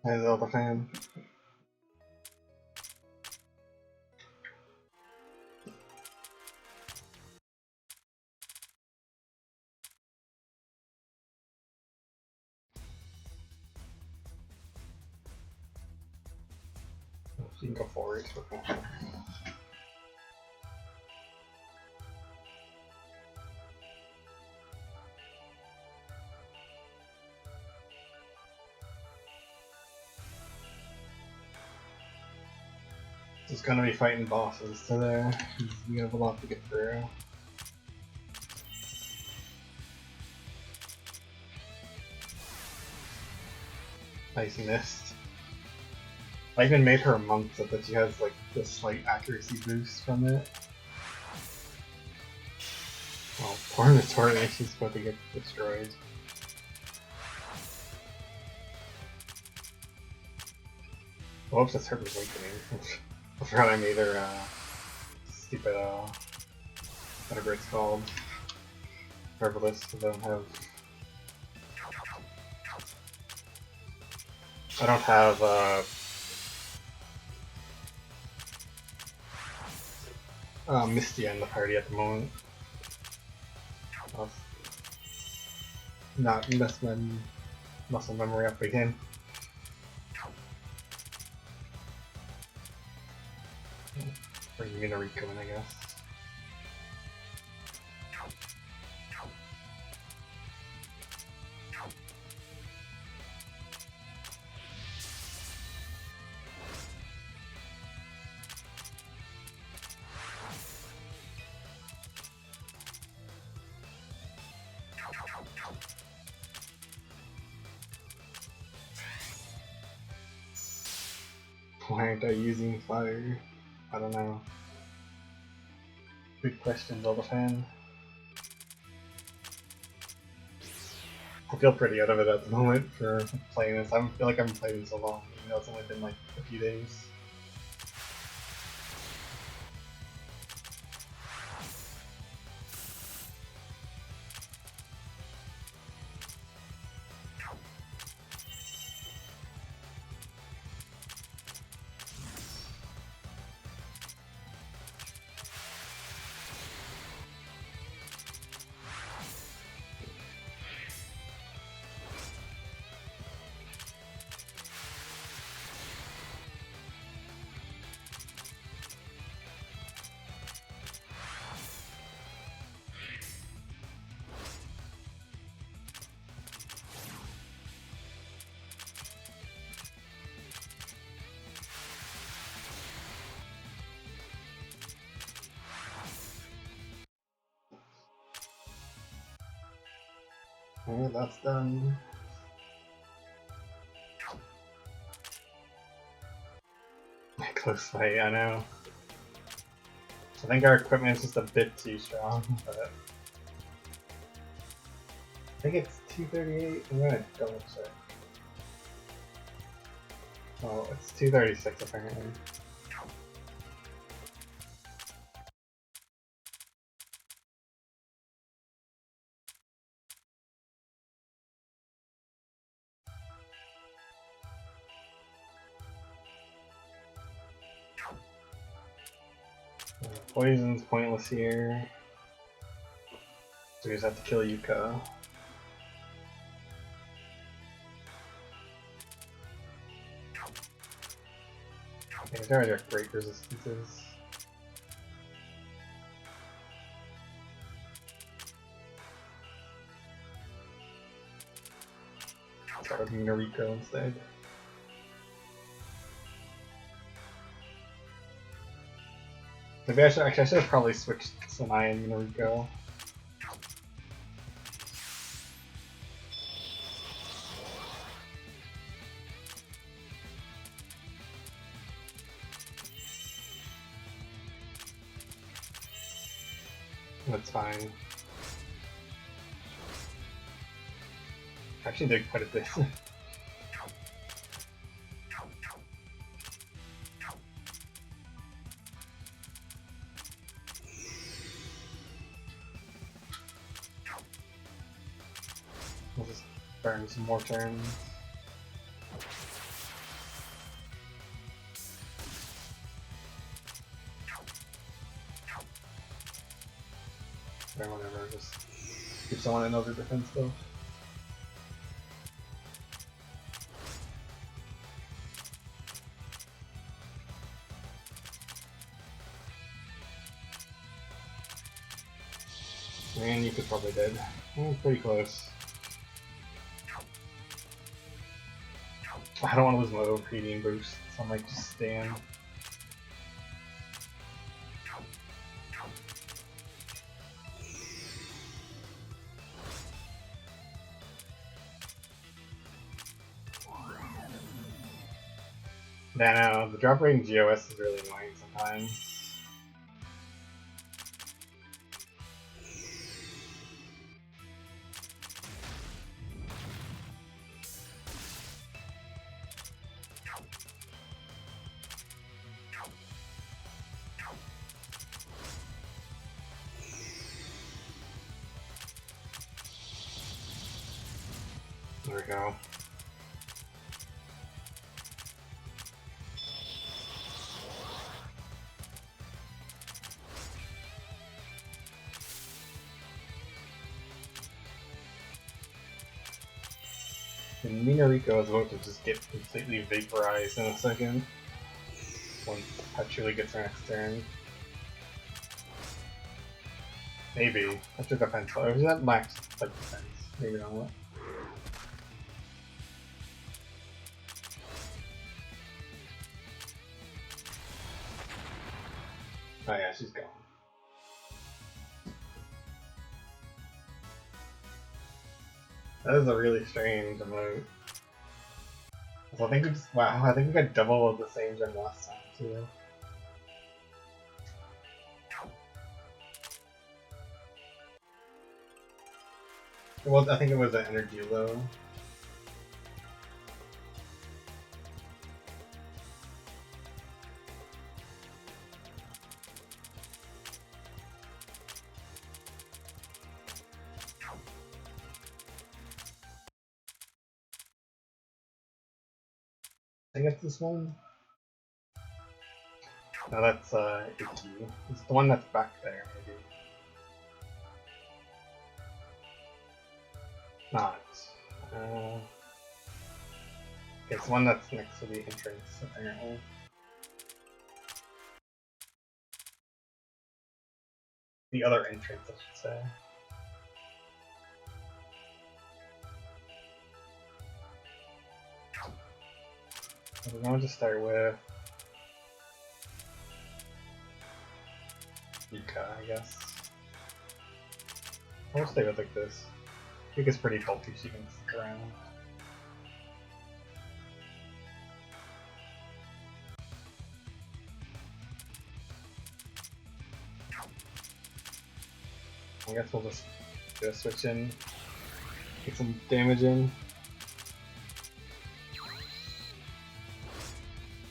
Hi Zelda fan. You can go forward. Okay. Just gonna be fighting bosses today. We have a lot to get through. Icy Mist. I even made her a monk so that she has like this slight accuracy boost from it. Oh, poor Notoria, she's about to get destroyed. Whoops, that's her awakening. I forgot I made her stupid whatever it's called. Herbalist, I don't have Misty in the party at the moment. I'll not mess my muscle memory up again. Bring Minariko in, I guess. Why aren't I using fire? I don't know. Big questions all the time. I feel pretty out of it at the moment for playing this. I feel like I haven't played in so long, even though it's only been like a few days. Alright, that's done. Close fight, I know. I think our equipment is just a bit too strong, but I think it's 238. I'm gonna double check. Oh, it's 236 apparently. Poison's pointless here. So we just have to kill Yuka. Yeah, there are great resistances. Start with Noriko instead. Maybe I should have probably switched Sanai and Noriko. That's fine. Actually did quite a bit. We'll just burn some more turns. or whatever, just keep someone in over defense though. Man, you could probably dead. Pretty close. I don't want to lose my overheating boost, so I might just stand. Yeah, no, the drop rate in GOS is really annoying sometimes. There we go. And Minariko is about to just get completely vaporized in a second. Once Petruli gets her next turn. Maybe. That's a defense. Or is that max like defense? Maybe not. Oh yeah, she's gone. That is a really strange emote. So I think we just, wow, I think we got double of the same gem last time too. Well, I think it was an energy low. I think it's this one. No, that's Icky. It's the one that's back there, maybe. Not. It's the one that's next to the entrance, apparently. The other entrance, I should say. So we're going to start with Yuka, I guess. I'll stay with like this. Yuka's pretty bulky, she can stick around. I guess we'll just do a switch in, get some damage in.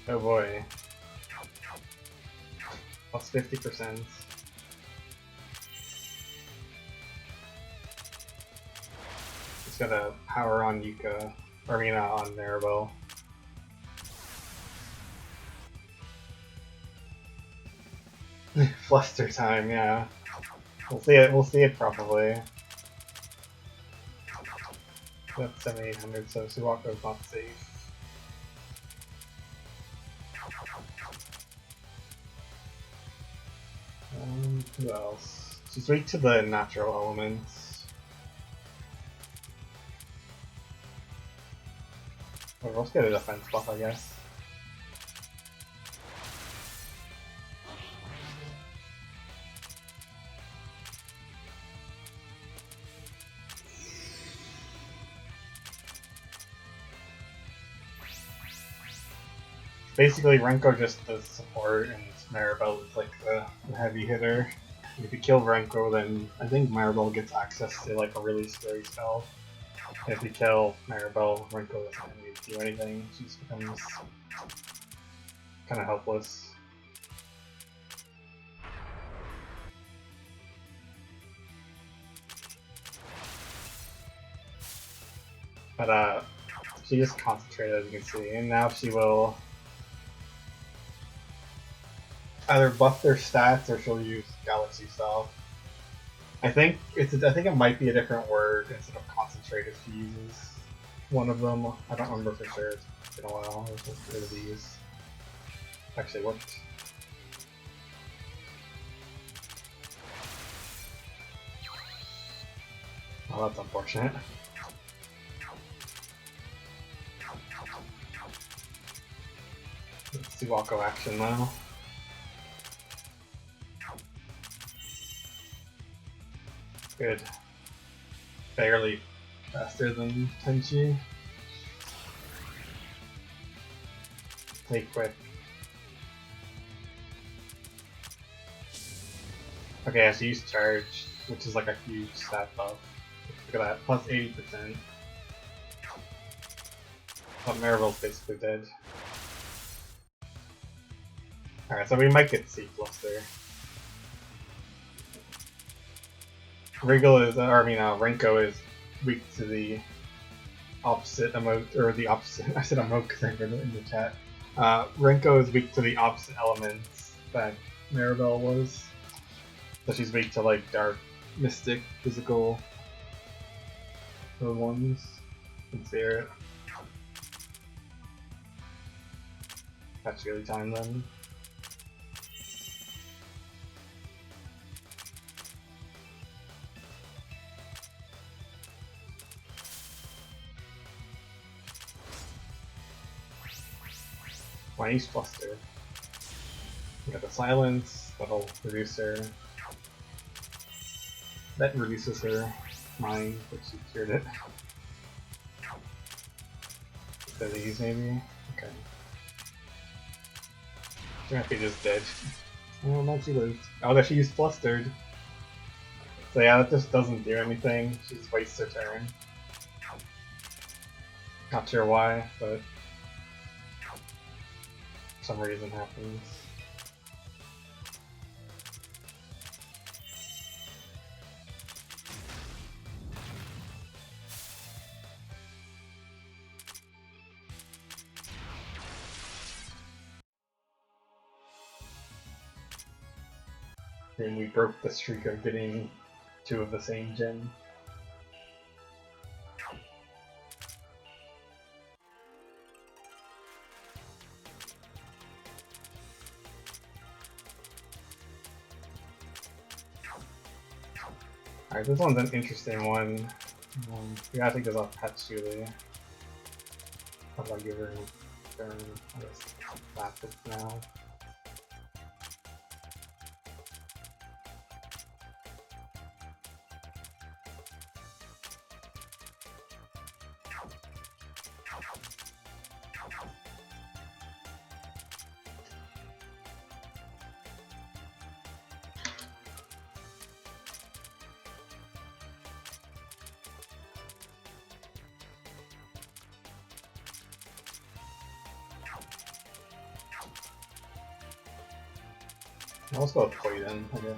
Oh boy. Plus 50%. Just gotta power on Yuka, or I mean on Maribel. Fluster time, yeah. We'll see it probably. That's 7800, so Suwako's not safe. Who else? She's weak to the natural elements. Well, let's get a defense buff, I guess. Basically, Renko just does support, and Maribel is like the heavy hitter. If you kill Renko, then I think Maribel gets access to like a really scary spell. And if you kill Maribel, Renko doesn't need to do anything. She just becomes kind of helpless. But she just concentrated, as you can see, and now she will either buff their stats or she'll use Galaxy Style. I think it might be a different word instead of concentrate if she uses one of them. I don't remember for sure. It's been a while. I was just rid of these. Actually worked. Oh, that's unfortunate. Let's see Wako action now. Good. Barely faster than Tenchi. Play quick. Okay, I should use charge, which is like a huge stat buff. Look at that, plus 80%. But Maribel's basically dead. Alright, so we might get C Fluster. Renko is weak to the opposite emote, or the opposite, I said emote because I read it in the chat. Renko is weak to the opposite elements that Maribel was. So she's weak to like dark, mystic, physical, those ones, and spirit. That's really time then. Why use Fluster? We got the silence, that'll reduce her. That reduces her mind, but she cured it. These maybe? Okay. She might be just dead. Oh, no, she lived. Oh, there she used Flustered. So yeah, that just doesn't do anything. She just wastes her turn. Not sure why, but for some reason happens. And we broke the streak of getting 2 of the same gem. Alright, this one's an interesting one. We gotta take this off Patchouli. How about I give her a turn? I guess slap it now. I'll just go with Poison, I guess.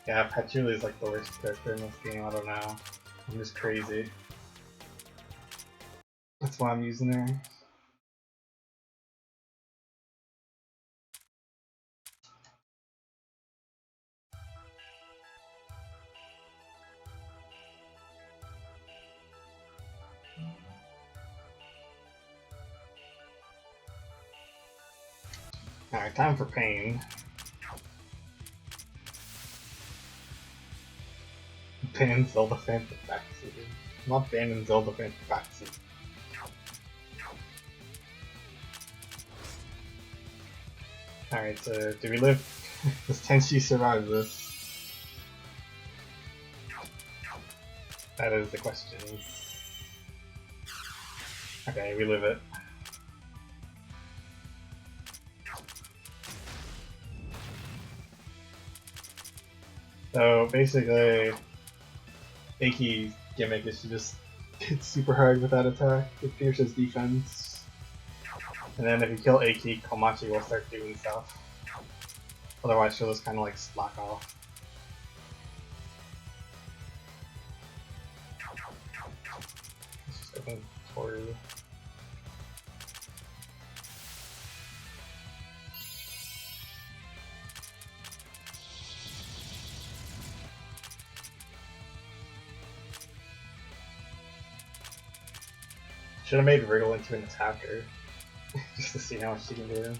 Yeah, Patchouli is like the worst character in this game, I don't know. I'm just crazy. That's why I'm using her. Alright, time for pain. Ban Zelda fan for backseat. I'm not banning Zelda fan for backseat. Alright, so do we live? Does Tenchi survive this? That is the question. Okay, we live it. So basically, Aki's gimmick is to just hit super hard with that attack. It pierces defense. And then if you kill Aki, Komachi will start doing stuff. Otherwise she'll just kind of like slack off. Let's just open Toru. Should have made Wriggle into an attacker, just to see how much she can do.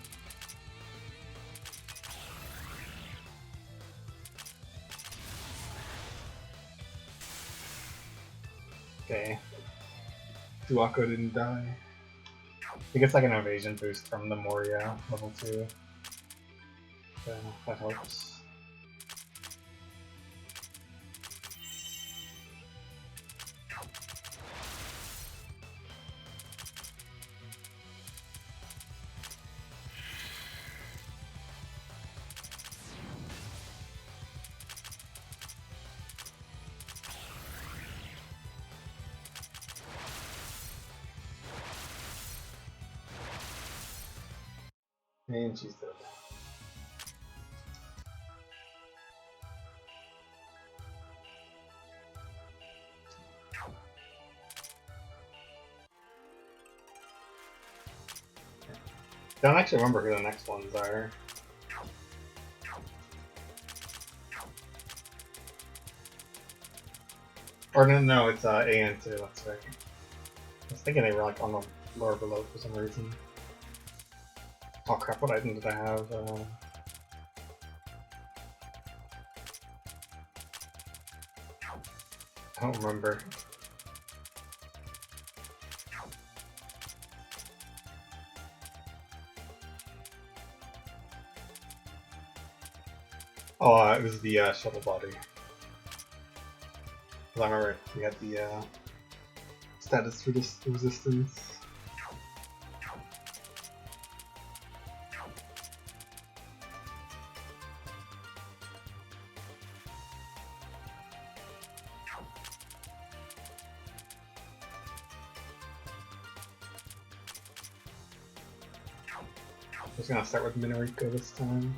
Okay. Touhou didn't die. He gets like an evasion boost from the Moria level 2. So that helps. And she's dead. Don't actually remember who the next ones are. Or no, it's A and 2, that's right. I was thinking they were like on the lower below for some reason. Oh crap, what item did I have? I don't remember. Oh, it was the shuttle body. Because I remember we had the status resistance. I'm just gonna start with Minariko this time.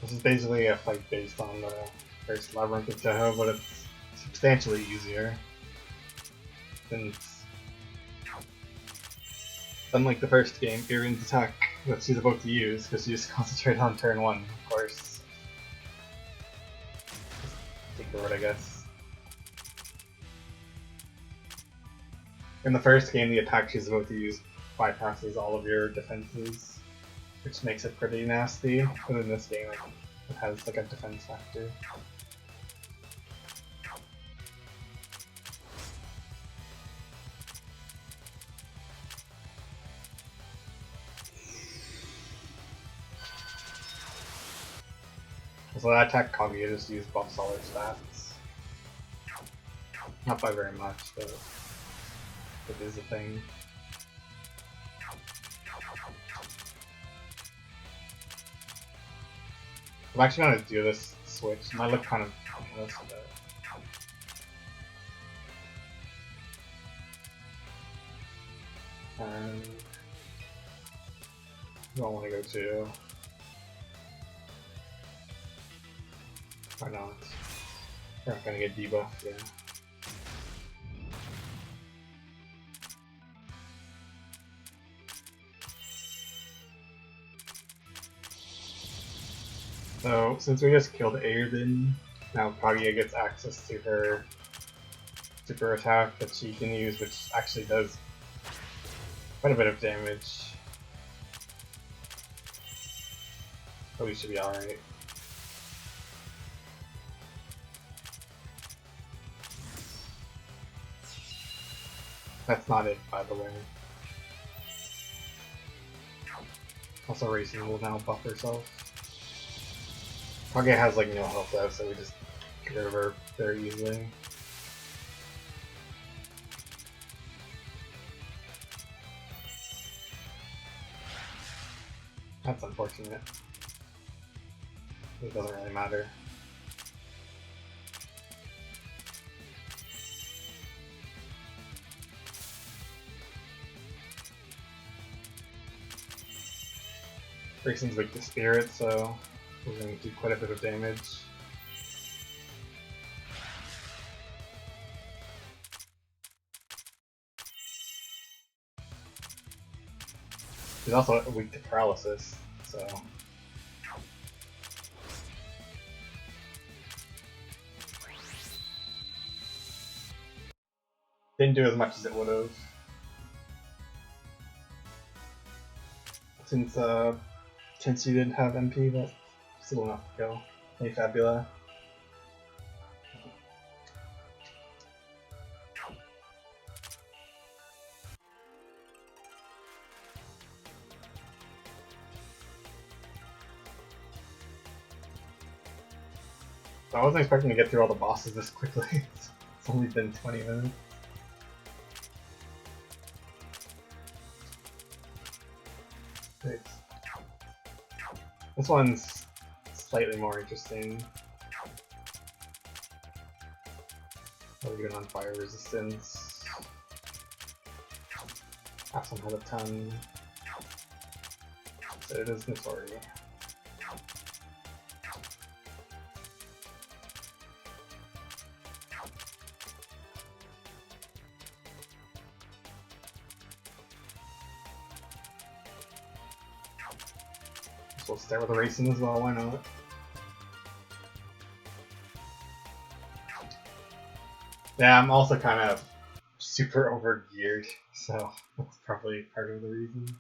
This is basically a fight based on the first Labyrinth of Touhou, but it's substantially easier. Since, unlike the first game, Irin's attack that she's about to use, because she just concentrated on turn 1, of course. Take the word, I guess. In the first game, the attack she's about to use bypasses all of your defenses, which makes it pretty nasty. But in this game, it has like a defense factor. So that attack Kaguya just used buffs all her stats. Not by very much, but it is a thing. I'm actually gonna do this switch. It might look kind of pointless, but you don't want to go to. Why not? We're not gonna get debuffed, yeah. So, since we just killed Airden, now Kaguya gets access to her super attack that she can use, which actually does quite a bit of damage. But we should be alright. That's not it, by the way. Also, Racing will now buff herself. Kaguya has like no health though, so we just get rid of her very easily. That's unfortunate. It doesn't really matter. Racing's weak to Spirit, so we're going to do quite a bit of damage. He's also weak to paralysis, so. Didn't do as much as it would have. Since Tensu didn't have MP, but still enough to kill. Hey Fabula. I wasn't expecting to get through all the bosses this quickly. It's only been 20 minutes. Thanks. This one's slightly more interesting. What are we doing on fire resistance? Awesome has a ton. So it is Notori. So we'll start with racing as well, why not? Yeah, I'm also kind of super over geared, so that's probably part of the reason.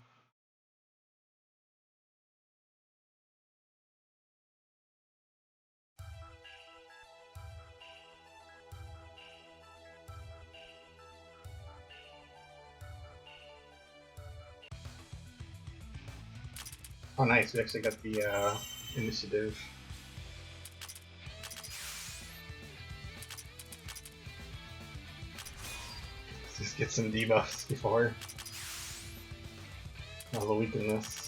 Oh nice, we actually got the initiative. Let's just get some debuffs before I'll weaken this.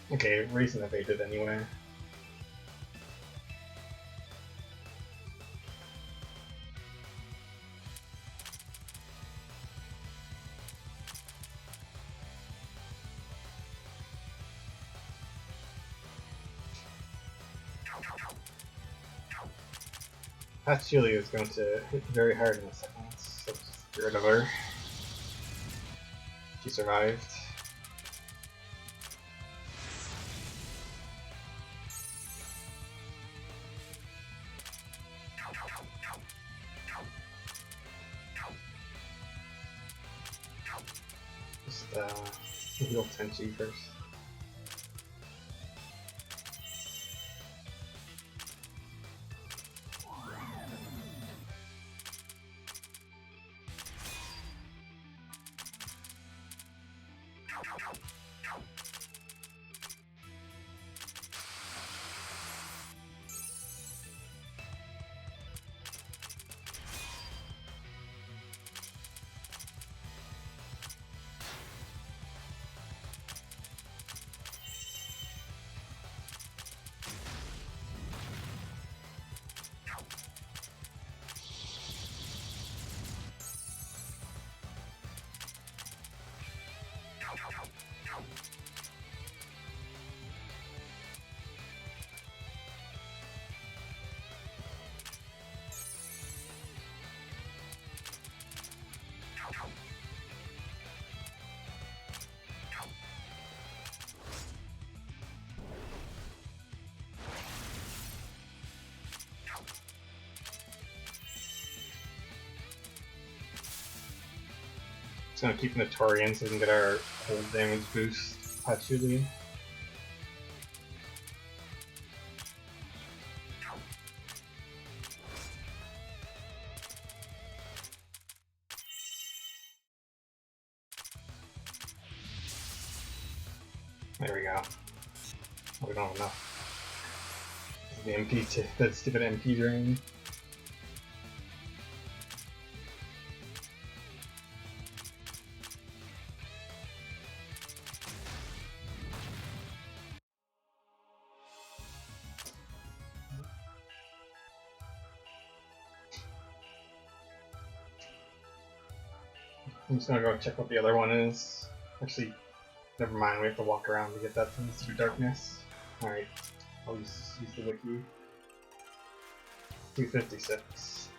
Okay, racing evaded anyway. Patchouli is going to hit very hard in a second, so just get rid of her. She survived. Just heal Tenchi first. Just gonna keep Notorian so we can get our whole damage boost, Patchouli. There we go. Oh, we don't have enough. The MP, that stupid MP drain. I'm just gonna go check what the other one is. Actually, never mind, we have to walk around to get that from the darkness. Alright, I'll use the wiki. 256.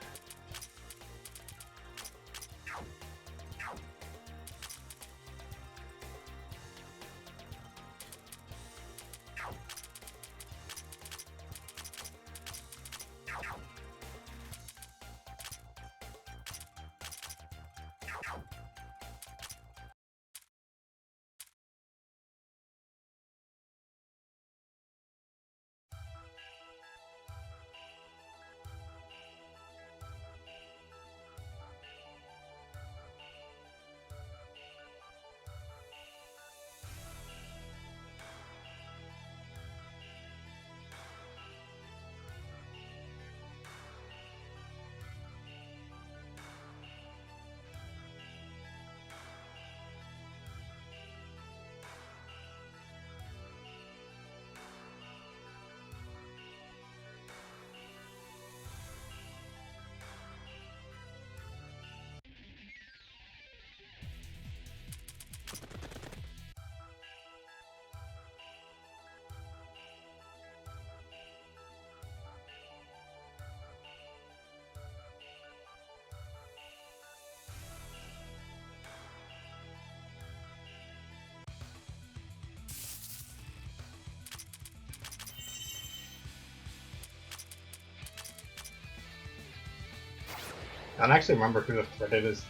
I don't actually remember who the threat is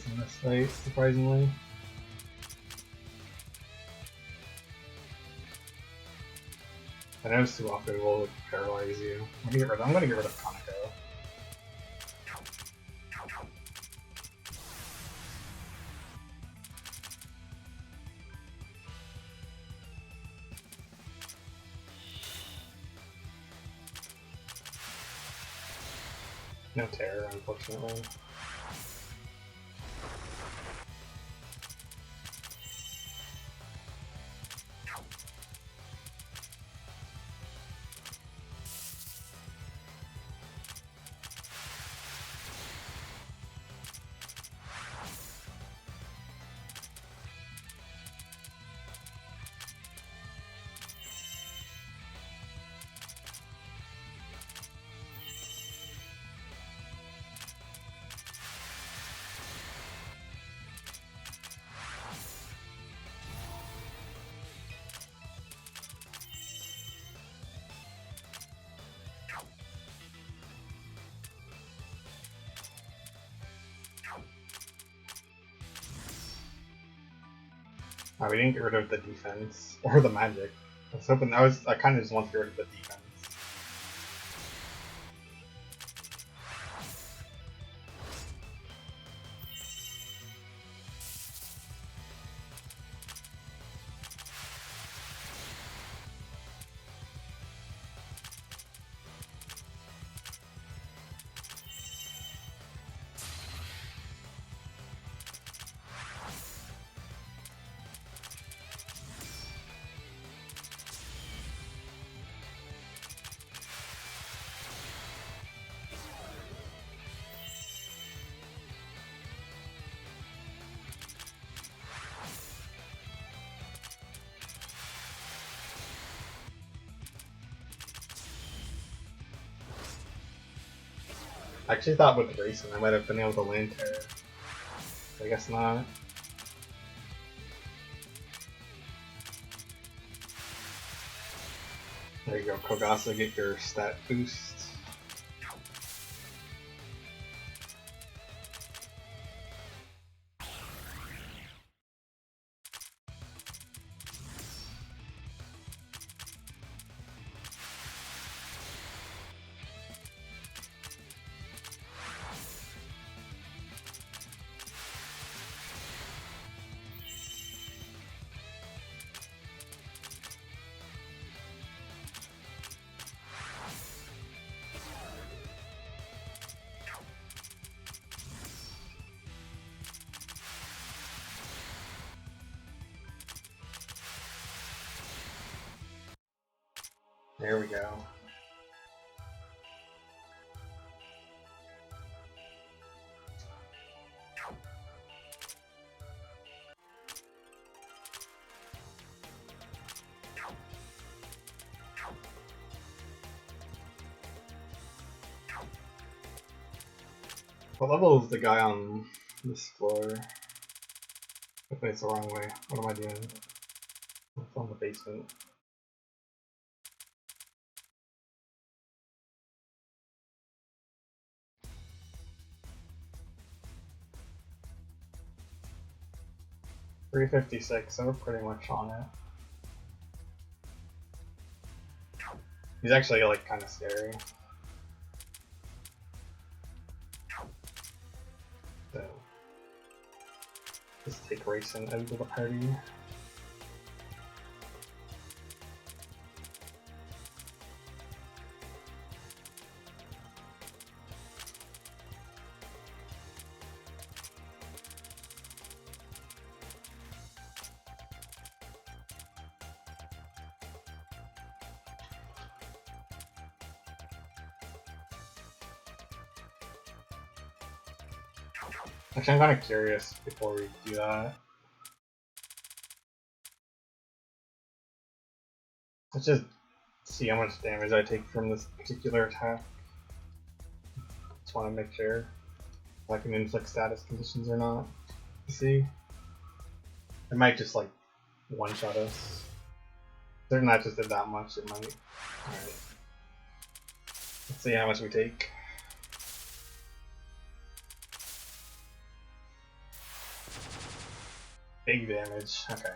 in this fight, surprisingly. I know Touhou will paralyze you. I'm gonna get rid of Kaneko. No terror, unfortunately. Oh, we didn't get rid of the defense or the magic. I kind of just want to get rid of the defense. I actually thought with Grayson I might have been able to land terror. I guess not. There you go, Kogasa, get your stat boost. There we go. What level is the guy on this floor? If it's the wrong way, what am I doing? It's on the basement. $356, so we're pretty much on it. He's actually like kind of scary. So just take racing into the party. Actually, I'm kind of curious before we do that. Let's just see how much damage I take from this particular attack. Just want to make sure if I can inflict status conditions or not. See? It might just like one-shot us. If not just did that much, it might. Alright. Let's see how much we take. Big damage, okay.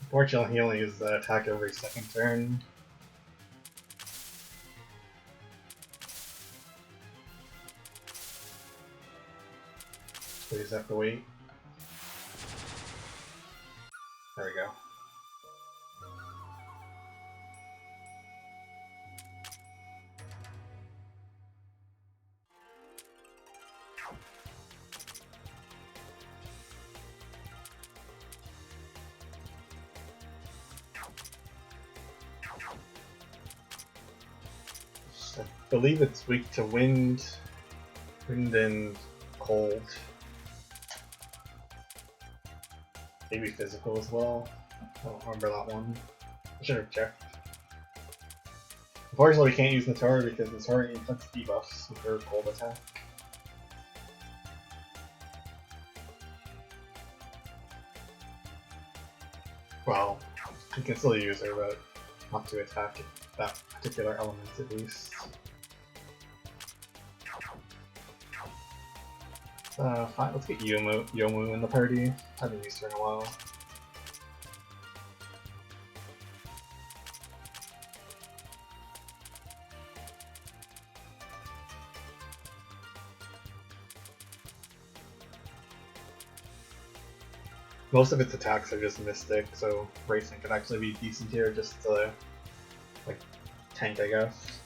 Fortunately, he only uses that attack every second turn. So you just have to wait. There we go. I believe it's weak to wind and cold. Maybe physical as well. I don't remember that one. I should have checked. Unfortunately, we can't use Natori because Natori inflicts debuffs with her cold attack. Well, you can still use her, but not to attack that particular element at least. Fine, let's get Yomu in the party. I haven't used her in a while. Most of its attacks are just Mystic, so Racing could actually be decent here just to, like, tank, I guess.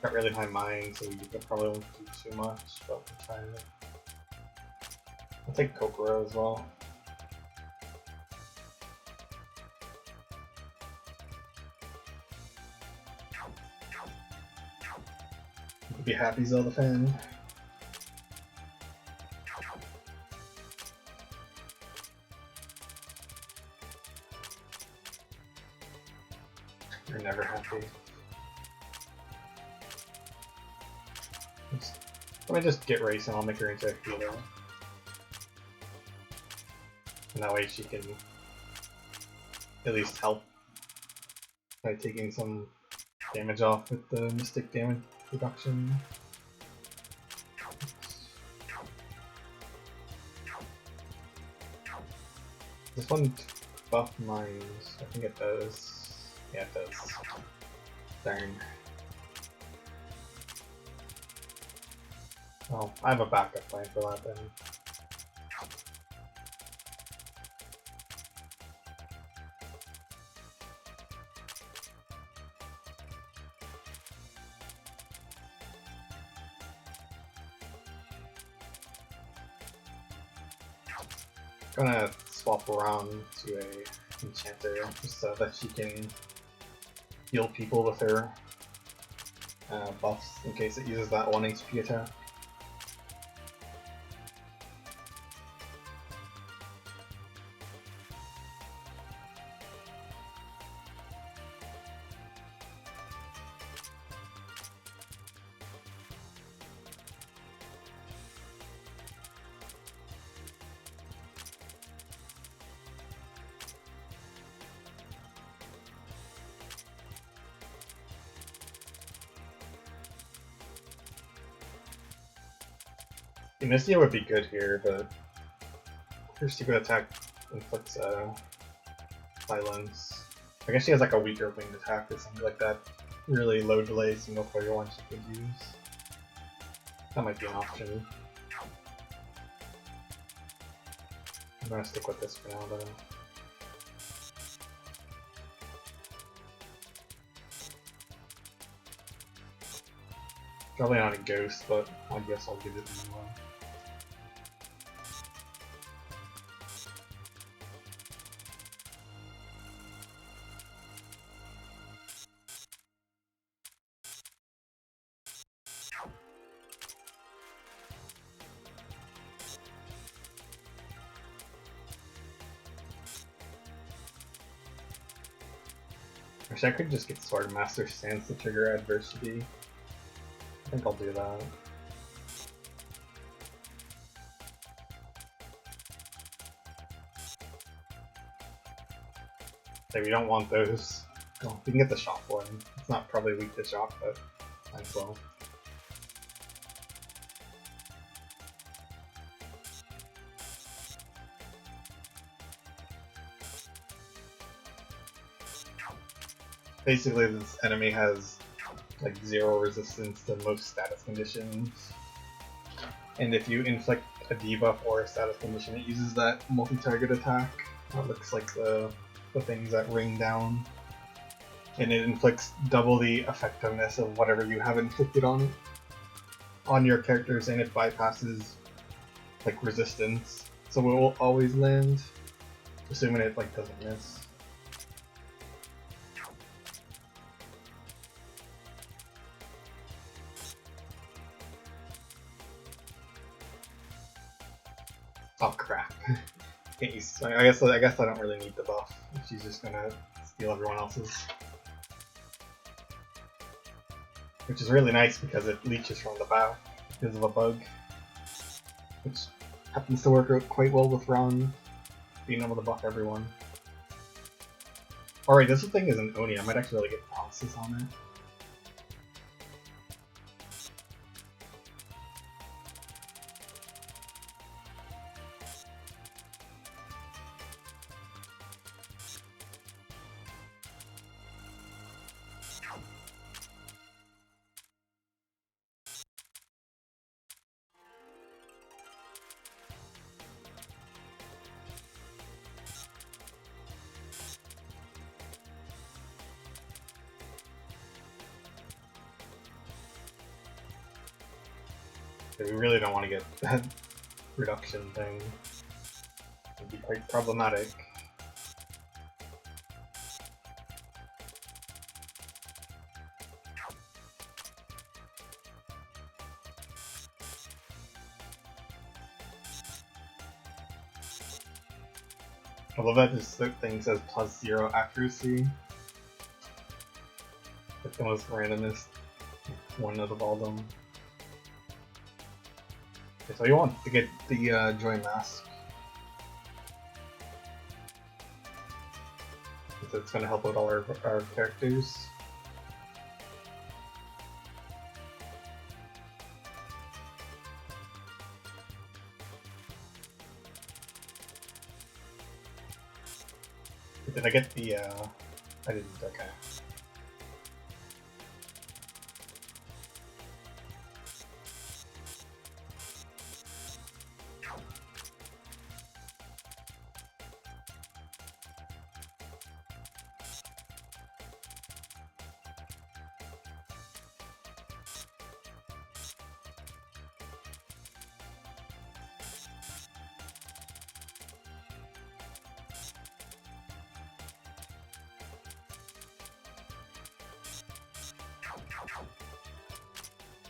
Got really high mine, so you could probably won't do too much, but we'll try it. I'll take Kokoro as well. You could be happy, Zelda fan. You're never happy. Let me just get Race and I'll make her into a healer. And that way she can at least help by taking some damage off with the Mystic damage reduction. This one buff mines. I think it does. Yeah, it does. Darn. Oh, I have a backup plan for that then. Gonna swap around to a enchanter just so that she can heal people with her buffs in case it uses that 1 HP attack. Inisia would be good here, but her stupid attack inflicts silence. I guess she has like a weaker winged attack or something like that. Really low delay single player one she could use. That might be an option. I'm gonna stick with this for now though. Probably not a ghost, but I guess I'll give it anyway. Actually, I could just get Sword Master Stance to trigger adversity. I think I'll do that. Okay, we don't want those. Oh, we can get the shock one. It's not probably weak to shock, but might as well. Basically, this enemy has like 0 resistance to most status conditions, and if you inflict a debuff or a status condition, it uses that multi-target attack. That looks like the things that ring down, and it inflicts double the effectiveness of whatever you have inflicted on it, on your characters, and it bypasses like resistance, so it will always land, assuming it like doesn't miss. Oh crap. Ace. I guess I don't really need the buff. She's just gonna steal everyone else's. Which is really nice because it leeches from the back because of a bug. Which happens to work out quite well with Ron being able to buff everyone. Alright, this thing is an Oni. I might actually really get bounces on it. We really don't want to get that reduction thing. It would be quite problematic. I love that this thing says +0 accuracy. It's the most randomest one out of all of them. Okay, so you want to get the Joy Mask. So it's going to help out all our characters. Did I get the, I didn't, okay.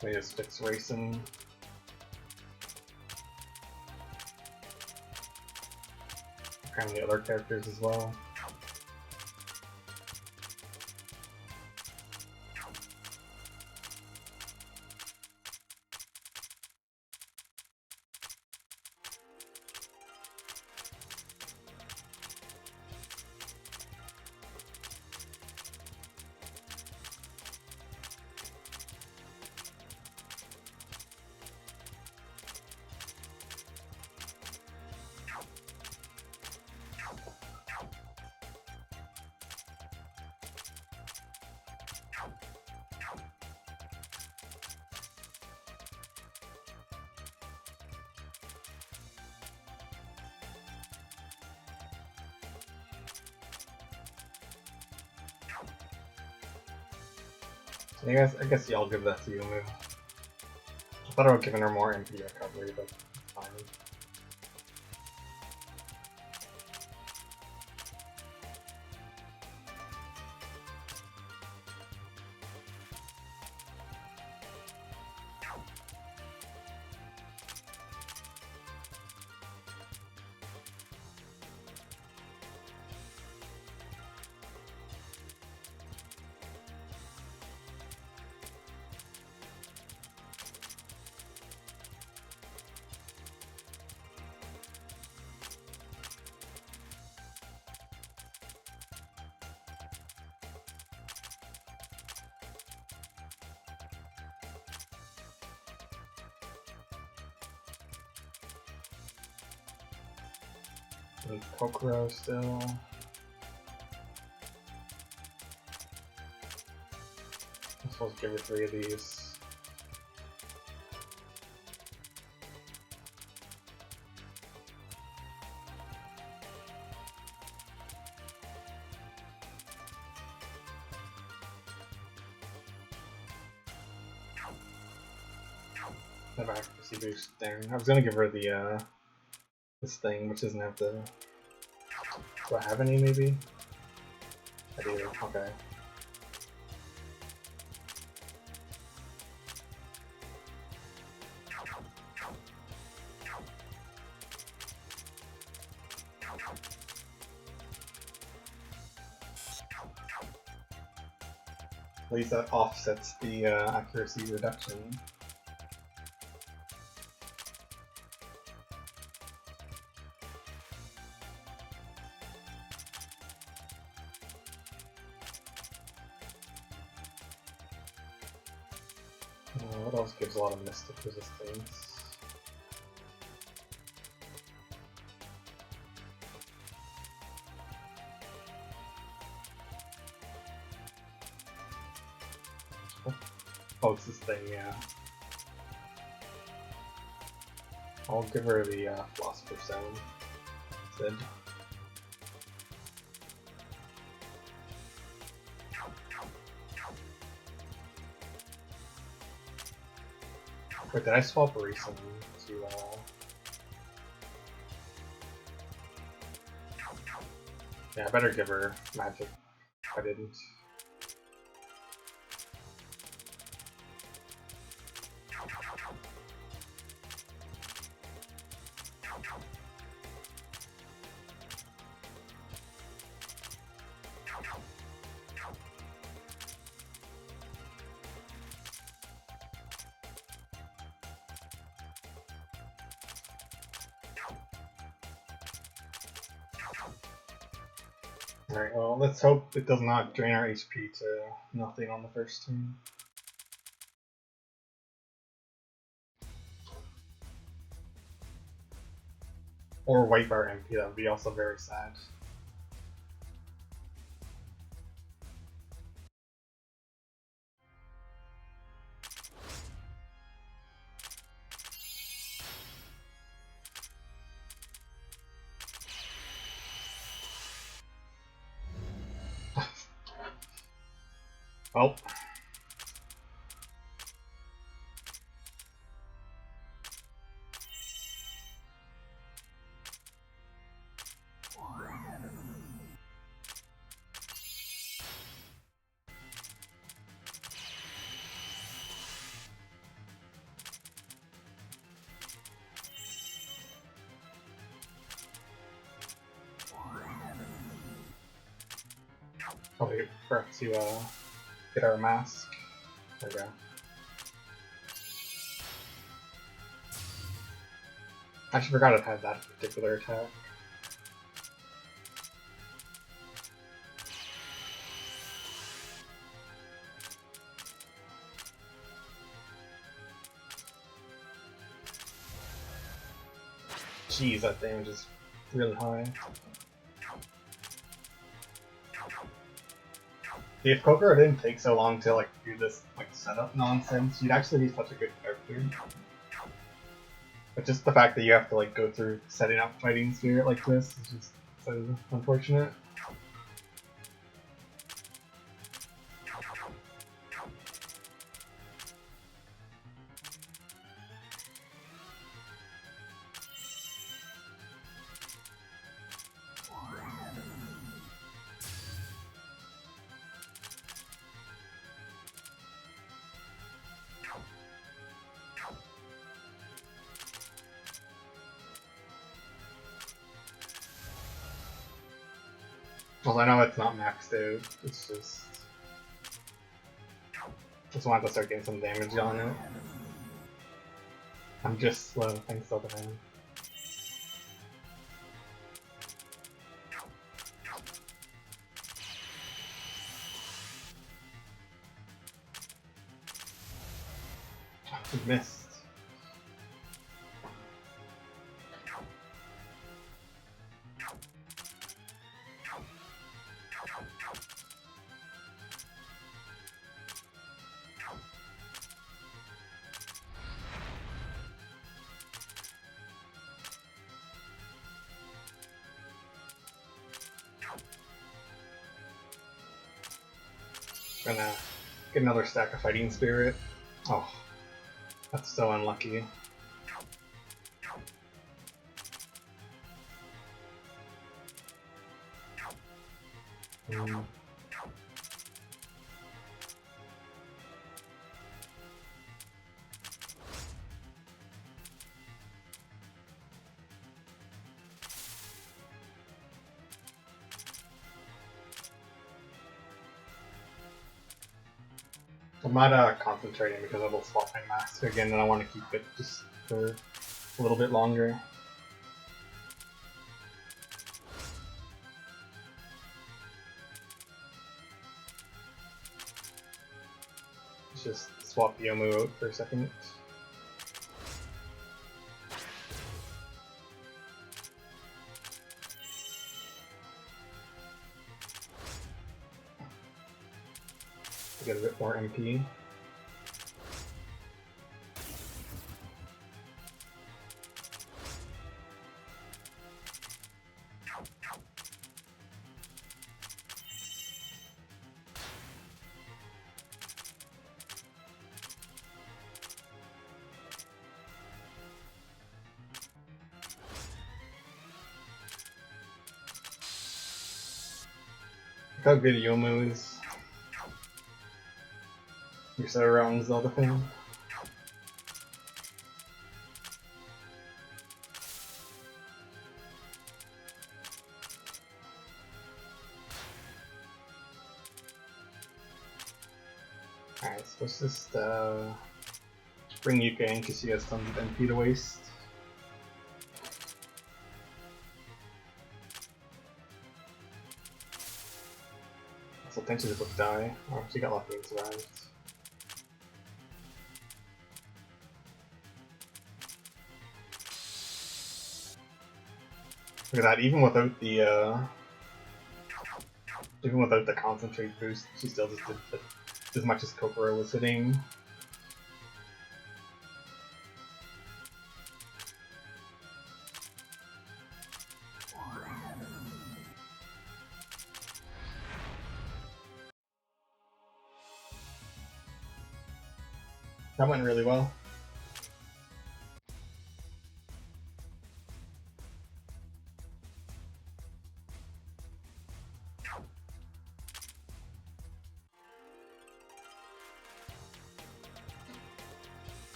They just fix racing. Apparently other characters as well. I guess y'all give that to you. I thought I would giving her more MP recovery, but it's fine. Kokoro still. I'm supposed to give her 3 of these. Have accuracy boost there. I was gonna give her the this thing, which doesn't have the. Do I have any, maybe? I do, okay. At least that offsets the accuracy reduction. What else gives a lot of mystic resistance? Oh, it's this thing, yeah. I'll give her the Philosopher's Stone instead. Wait, did I swap recently to yeah, I better give her magic if I didn't. Alright, well, let's hope it does not drain our HP to nothing on the first turn. Or wipe our MP, that would be also very sad. Well. I'll wait for us to get our mask. There we go. I actually forgot it had that particular attack. Jeez, that damage is really high. See, if Kokoro didn't take so long to like do this like setup nonsense, you'd actually be such a good character. But just the fact that you have to like go through setting up Fighting Spirit like this is just so unfortunate. Well, I know it's not maxed out, it's just wanted to start getting some damage on it. I'm just slow, thanks to the man. I missed. Gonna get another stack of Fighting Spirit. Oh, that's so unlucky. I'm not concentrating because I will swap my mask again, and I want to keep it just for a little bit longer. Let's just swap Yomu out for a second. Get a bit more MP. Look how good Yomu is. You're so wrong, Zelda fan. Alright, so let's just bring Yuka in because she has tons of MP to waste. So Tenchi's about to die. Oh, she got lucky and survived. Look at that, even without the concentrate boost, she still just did as much as Kokoro was hitting. That went really well.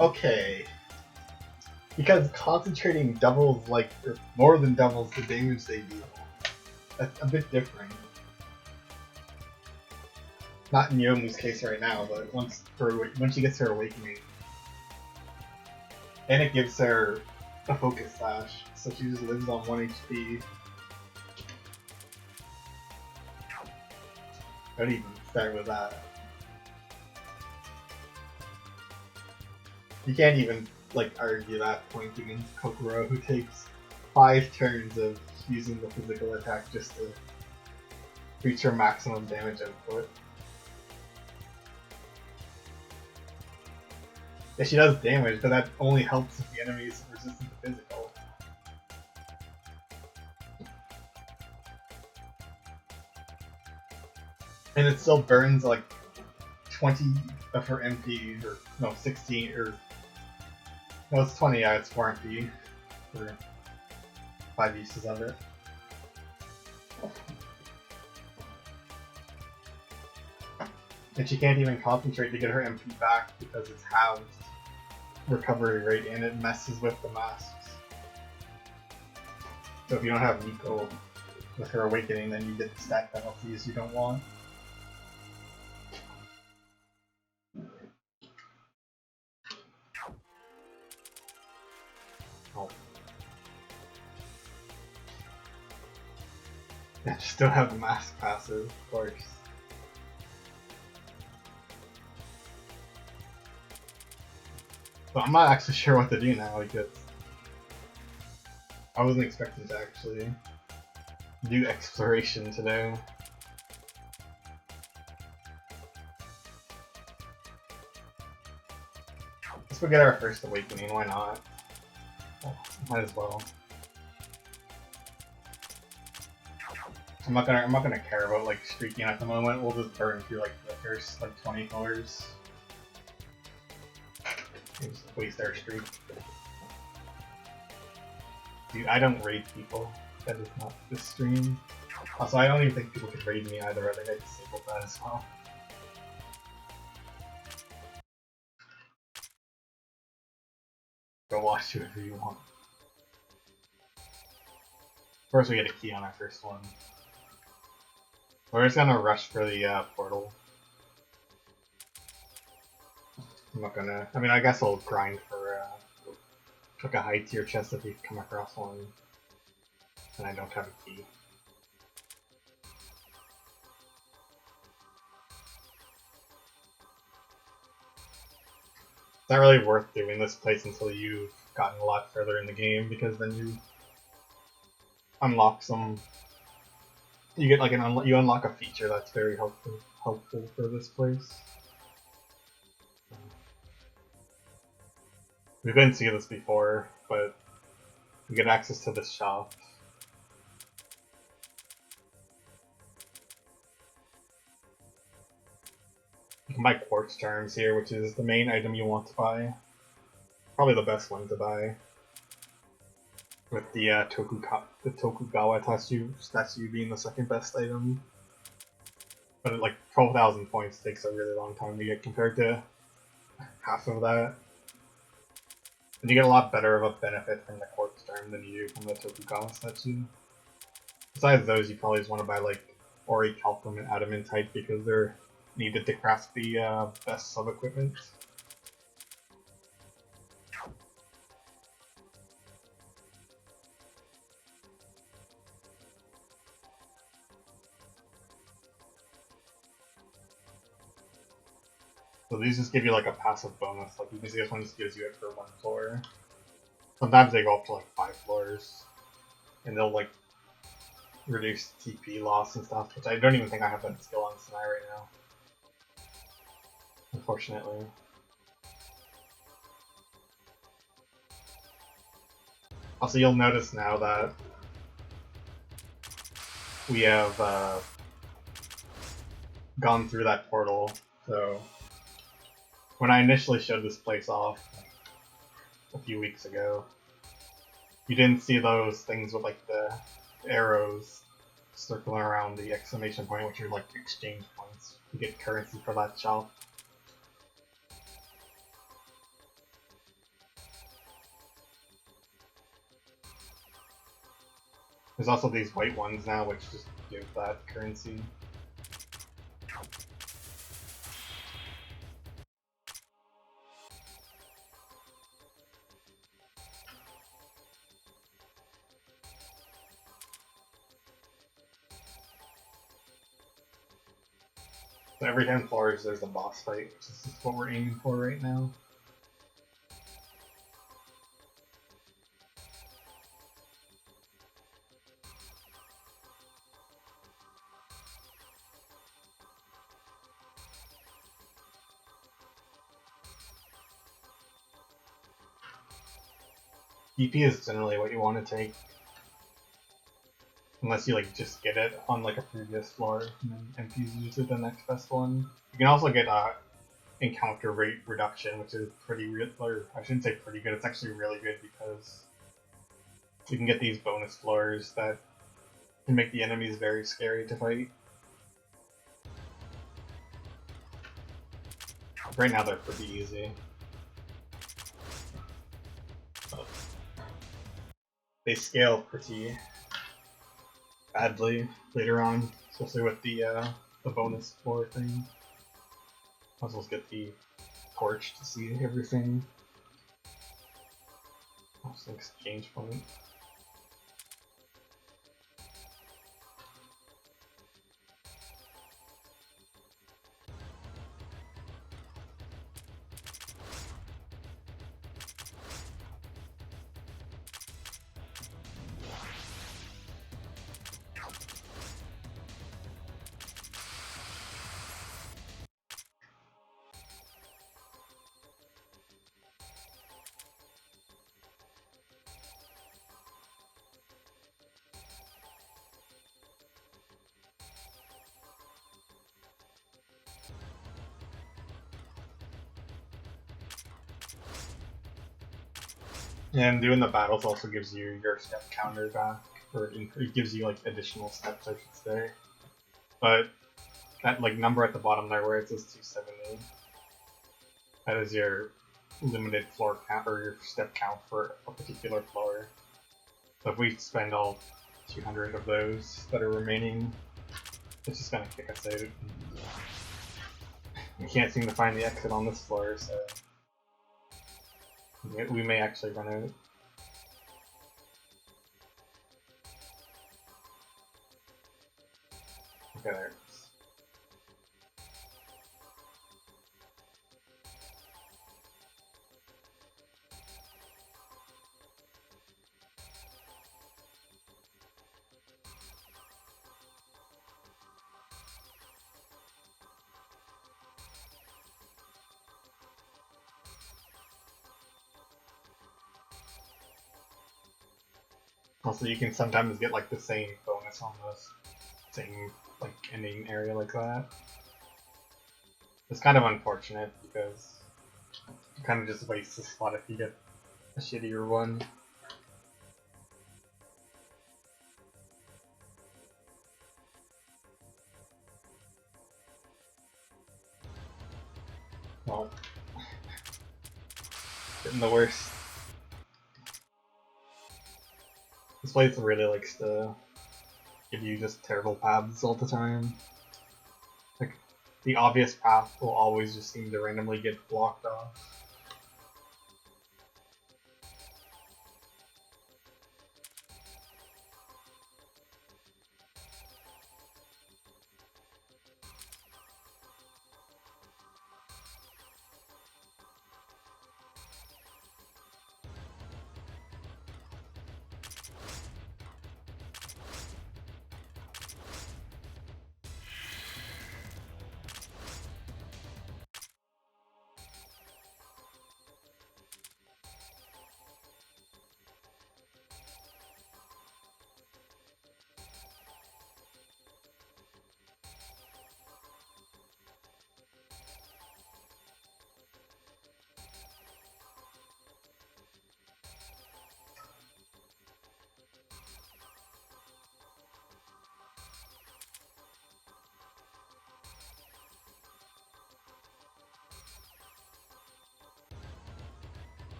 Okay. Because concentrating doubles, like, or more than doubles the damage they deal. That's a bit different. Not in Yomu's case right now, but when she gets her awakening. And it gives her a focus slash, so she just lives on 1 HP. Don't even start with that. You can't even like argue that point against Kokoro, who takes 5 turns of using the physical attack just to reach her maximum damage output. Yeah, she does damage, but that only helps if the enemy is resistant to physical. And it still burns like 20 of her MP, or no, 16, or no, it's 20, yeah, it's 4 MP for 5 uses of it. And she can't even concentrate to get her MP back because it's halved recovery rate and it messes with the masks. So if you don't have Nico with her awakening, then you get the stat penalties you don't want. Oh. I still have the mask passive, of course. But I'm not actually sure what to do now because I wasn't expecting to actually do exploration today. Let's go get our first awakening, why not? Oh, might as well. I'm not gonna care about like streaking at the moment. We'll just burn through like the first like 20 colors. And just waste our streak. Dude, I don't raid people. That is not this stream. Also, I don't even think people could raid me either. I think I disabled that as well. Go watch whoever you want. First, we get a key on our first one. We're just gonna rush for the portal. I'm not gonna. I mean, I guess I'll grind for like a high tier chest if we come across one, and I don't have a key. It's not really worth doing this place until you've gotten a lot further in the game, because then you unlock some. You get like you unlock a feature that's very helpful for this place. We couldn't see this before, but we get access to this shop. You can buy quartz charms here, which is the main item you want to buy. Probably the best one to buy. With the Tokugawa statue being the second best item. But like 12,000 points takes a really long time to get compared to half of that. And you get a lot better of a benefit from the quartz charm than you do from the Tokugawa statue. Besides those, you probably just want to buy like Ori Calcum and Adamantite because they're needed to craft the best sub-equipment. So these just give you like a passive bonus, like this one just gives you it for 1 floor. Sometimes they go up to like 5 floors, and they'll like reduce TP loss and stuff, which I don't even think I have that skill on Sinai right now. Unfortunately. Also, you'll notice now that we have gone through that portal, so when I initially showed this place off a few weeks ago, you didn't see those things with like the arrows circling around the exclamation point, which are like exchange points. You get currency for that shop. There's also these white ones now, which just give that currency. So every 10 floors there's a boss fight, which is what we're aiming for right now. DP is generally what you want to take, unless you like just get it on like a previous floor and then infuse it to the next best one. You can also get encounter rate reduction, which is pretty real, or I shouldn't say pretty good. It's actually really good because you can get these bonus floors that can make the enemies very scary to fight. Right now they're pretty easy. But they scale pretty badly later on, especially with the bonus floor thing. I'll just get the torch to see everything. That's an exchange point. And doing the battles also gives you your step counter back, or it gives you like additional steps, I should say. But that like number at the bottom there where it says 270, that is your limited floor count or your step count for a particular floor. So if we spend all 200 of those that are remaining, it's just gonna kick us out. We can't seem to find the exit on this floor, so we may actually run out. Okay, there it is. Also, you can sometimes get like the same bonus on the same like ending area like that. It's kind of unfortunate because you kind of just waste a slot if you get a shittier one. Well, getting the worst. This place really likes to give you just terrible paths all the time. Like, the obvious path will always just seem to randomly get blocked off.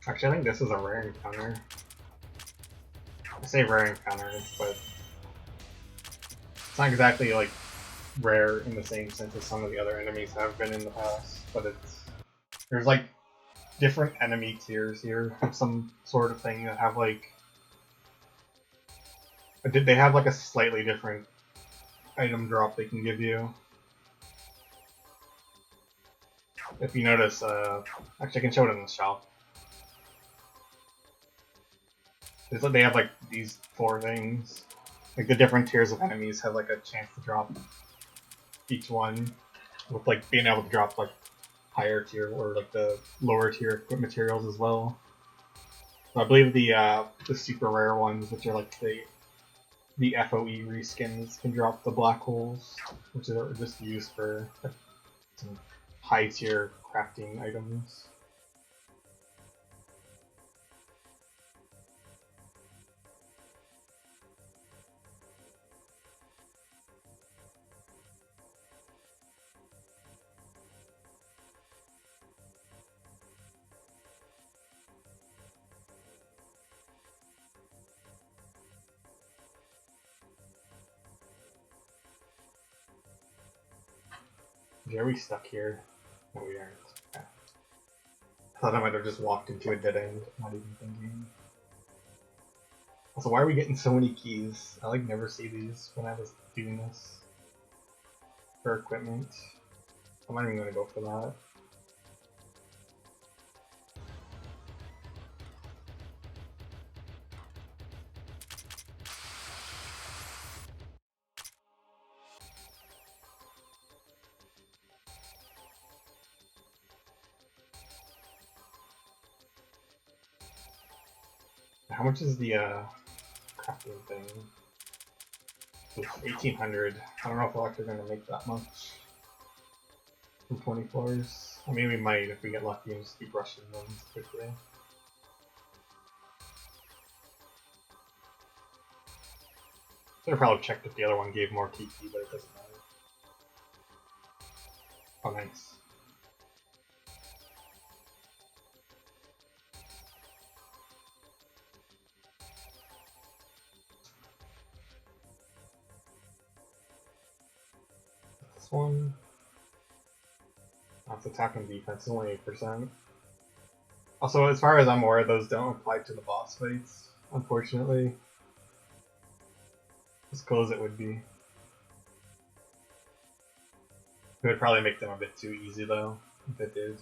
Actually, I think this is a rare encounter. I say rare encounters, but it's not exactly like rare in the same sense as some of the other enemies have been in the past, but there's like different enemy tiers here of some sort of thing that have like they have like a slightly different item drop they can give you. If you notice, actually I can show it in the shop. It's like they have like these 4 things. Like the different tiers of enemies have like a chance to drop each one, with like being able to drop like higher tier or like the lower tier materials as well. So I believe the super rare ones, which are like the FOE reskins, can drop the black holes, which are just used for like, some high tier crafting items. Are we stuck here? No, we aren't. Yeah. I thought I might have just walked into a dead end, not even thinking. Also, why are we getting so many keys? I like never see these when I was doing this for equipment. I'm not even gonna go for that. How much is the crafting thing? It's 1800. I don't know if we're actually gonna make that much from 20 floors. I mean, we might if we get lucky and just keep rushing them quickly. Should have probably checked if the other one gave more TP, but it doesn't matter. Oh, nice. This one. That's attack and defense, it's only 8%. Also, as far as I'm aware, those don't apply to the boss fights, unfortunately. As cool as it would be. It would probably make them a bit too easy, though, if it did.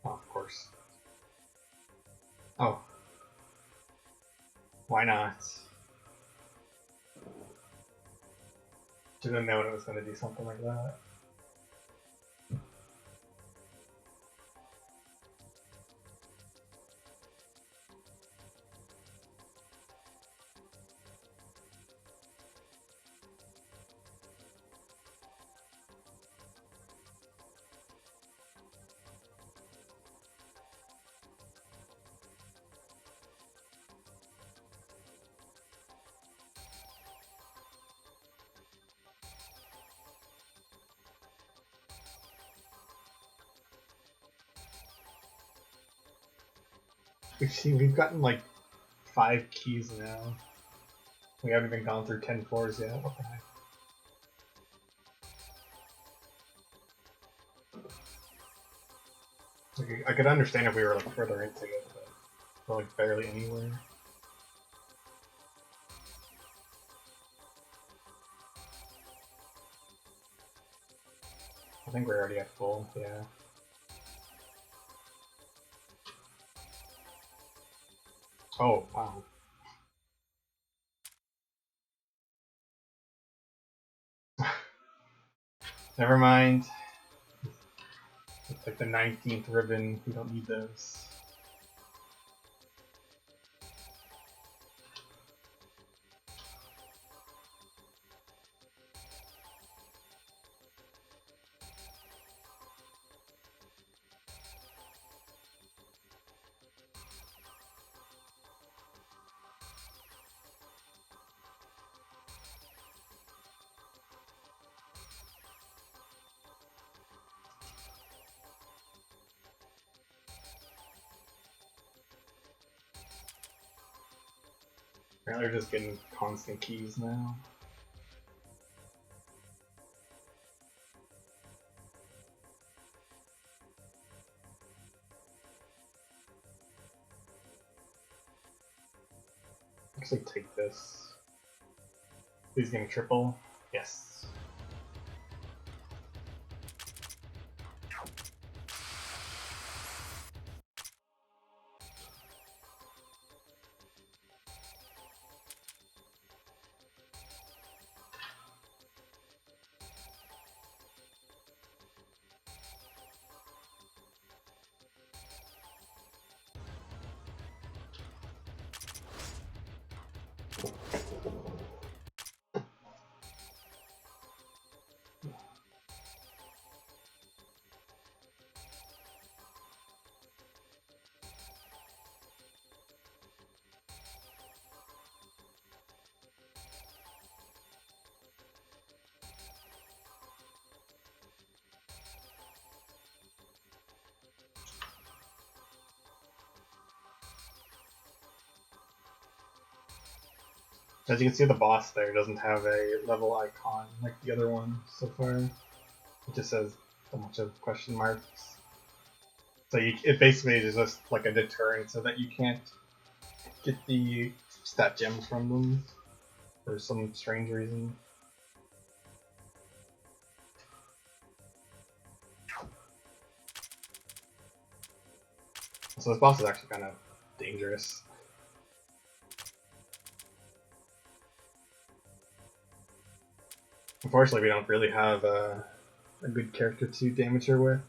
Oh, of course. Oh. Why not? Should have known it was going to do something like that. We've gotten like 5 keys now. We haven't even gone through 10 floors yet. What the heck? Like, I could understand if we were like further into it, but we're like barely anywhere. I think we're already at full, yeah. Oh, wow. Never mind. It's like the 19th ribbon, we don't need those. Apparently they're just getting constant keys now. Actually take this. Please give me triple. Yes. As you can see, the boss there doesn't have a level icon like the other one so far. It just says a bunch of question marks. So it basically is just like a deterrent so that you can't get the stat gems from them for some strange reason. So this boss is actually kind of dangerous. Unfortunately, we don't really have a good character to damage her with.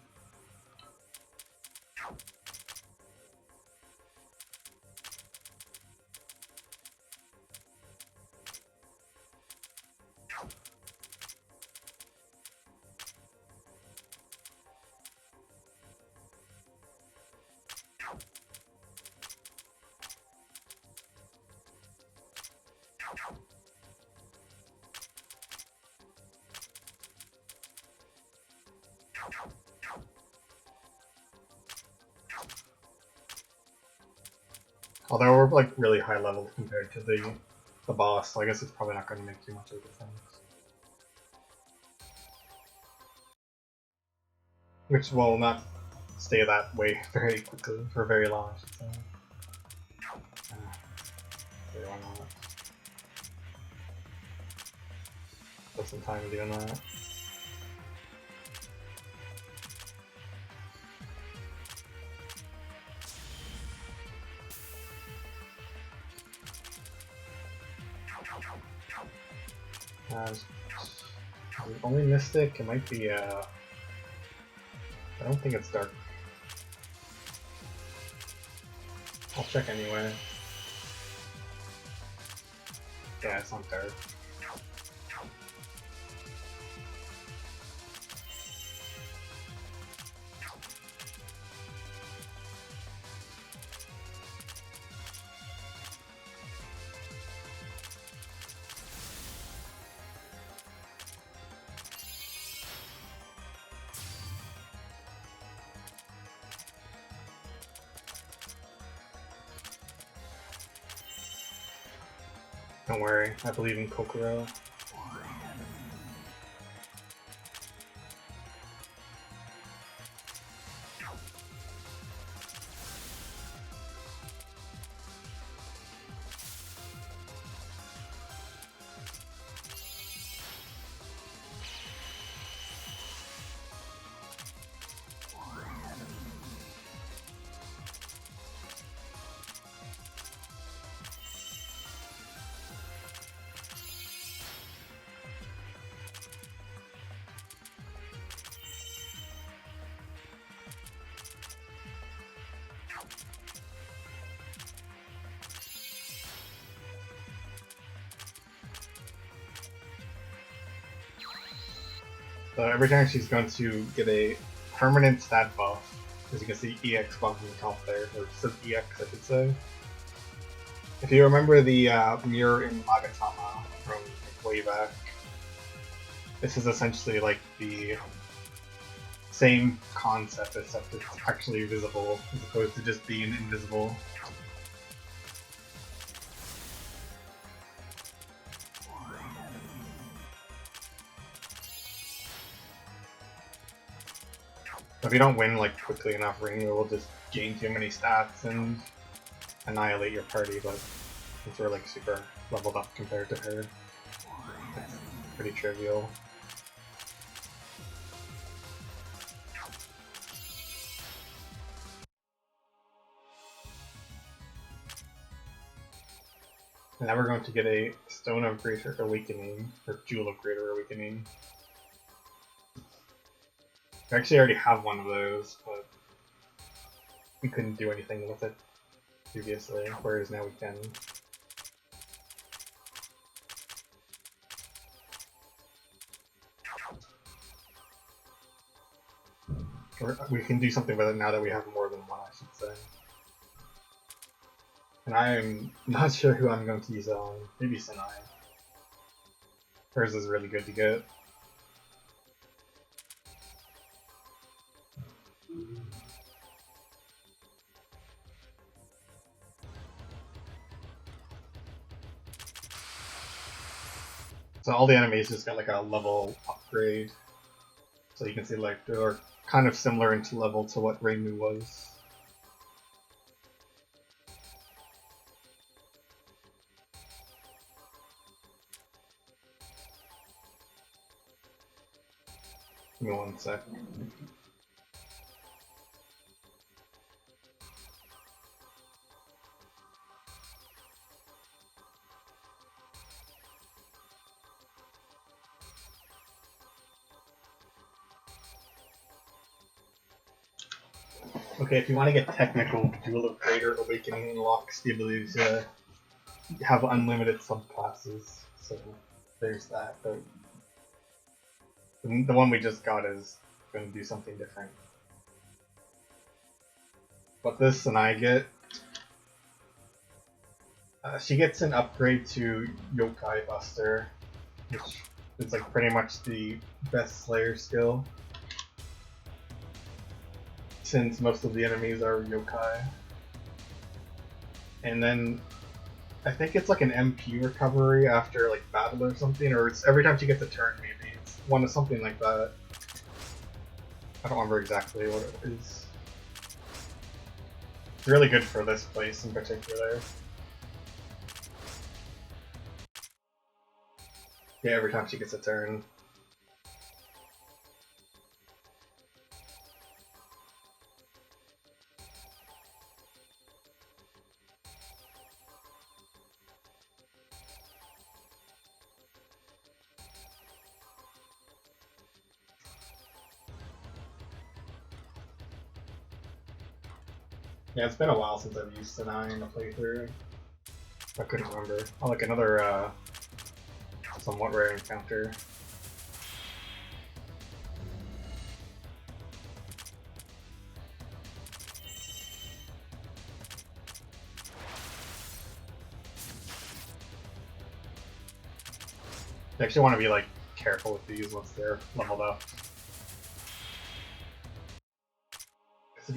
Although we're like really high level compared to the boss, so I guess it's probably not going to make too much of a difference. Which will not stay that way very quickly for very long, I should say. Why not? Spend some time doing that. Only Mystic, it might be I don't think it's Dark. I'll check anyway. Yeah, it's not Dark. Don't worry, I believe in Kokoro. So every time she's going to get a permanent stat buff, as you can see EX buff on the top there, or just EX I should say. If you remember the mirror in Magatama from way back, this is essentially like the same concept except it's actually visible as opposed to just being invisible. If you don't win like quickly enough, Ringo will just gain too many stats and annihilate your party, but since we're like super leveled up compared to her, it's pretty trivial. And now we're going to get a Stone of Greater Awakening, or Jewel of Greater Awakening. We actually already have one of those, but we couldn't do anything with it previously, whereas now we can. Or we can do something with it now that we have more than one, I should say. And I'm not sure who I'm going to use it on. Maybe Sinai. Hers is really good to get. So all the enemies just got like a level upgrade. So you can see like they're kind of similar into level to what Reimu was. Give me one sec. Okay, if you want to get technical, Jewel of Greater Awakening unlocks the ability to have unlimited subclasses. So there's that. But the one we just got is going to do something different. What this and I get, she gets an upgrade to Yokai Buster, which is like pretty much the best Slayer skill, since most of the enemies are yokai. And then I think it's like an MP recovery after like battle or something, or it's every time she gets a turn maybe. It's one of something like that. I don't remember exactly what it is. It's really good for this place in particular. Yeah, every time she gets a turn. Yeah, it's been a while since I've used Sinai in a playthrough. I couldn't remember. Oh, like another somewhat rare encounter. You actually want to be like careful with these once they're leveled up.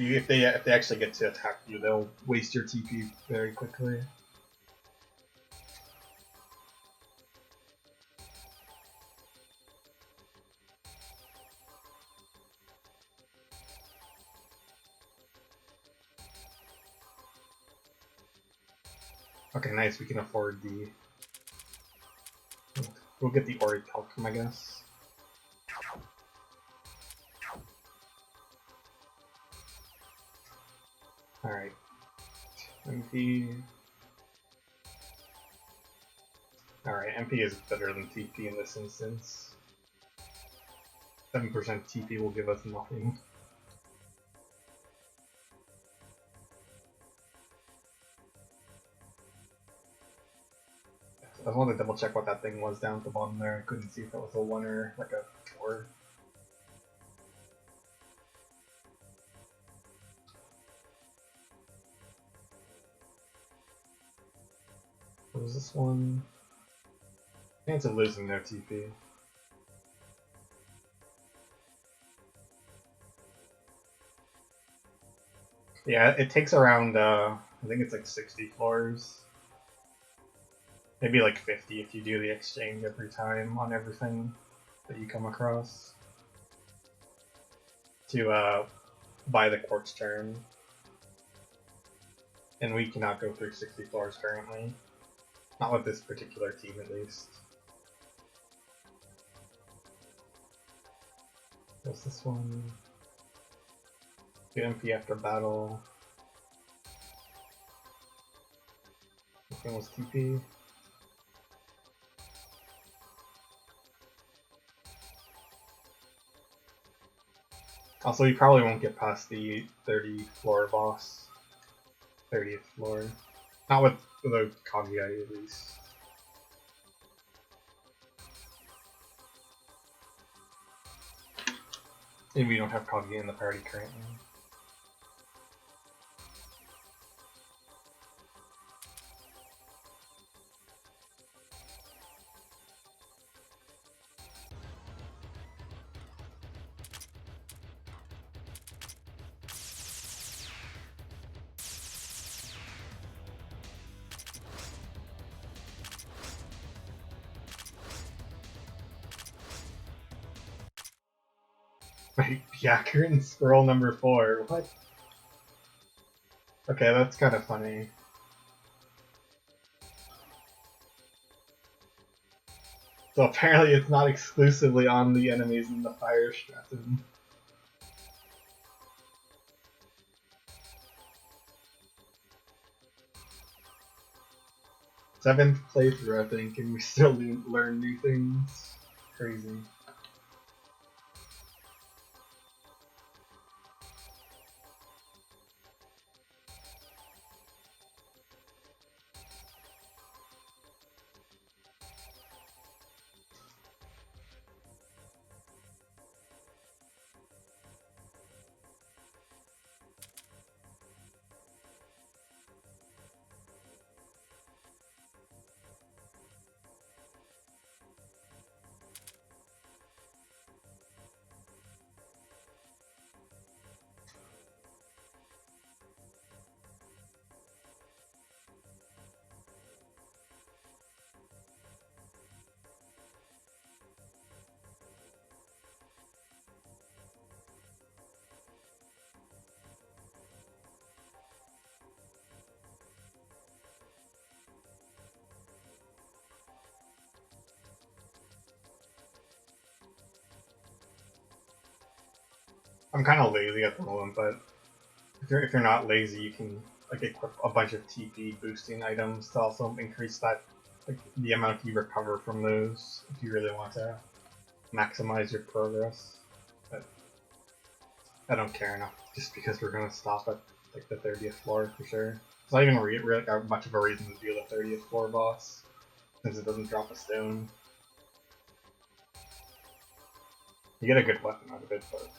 If they actually get to attack you, they'll waste your TP very quickly. Okay, nice. We can afford the. We'll get the Ori Pelcom, I guess. Alright. MP. Alright, MP is better than TP in this instance. 7% TP will give us nothing. I wanted to double check what that thing was down at the bottom there. I couldn't see if it was a 1 or like a 4. What was this one? Chance of losing their TP. Yeah, it takes around, I think it's like 60 floors. Maybe like 50 if you do the exchange every time on everything that you come across. To by the court's turn. And we cannot go through 60 floors currently. Not with this particular team, at least. What's this one? Get MP after battle. This one was TP. Also, you probably won't get past the 30 floor boss. 30th floor. Not without Kaguya, at least. And we don't have Kaguya in the party currently. Wait, Yakker and Squirrel number 4, what? Okay, that's kind of funny. So apparently it's not exclusively on the enemies in the fire stratum. Seventh playthrough, I think, and we still learn new things. Crazy. I'm kind of lazy at the moment, but if you're not lazy, you can like equip a bunch of TP boosting items to also increase that the amount you recover from those if you really want to maximize your progress. But I don't care enough just because we're gonna stop at like the 30th floor for sure. It's not even really much of a reason to do the 30th floor boss since it doesn't drop a stone. You get a good weapon out of it, but.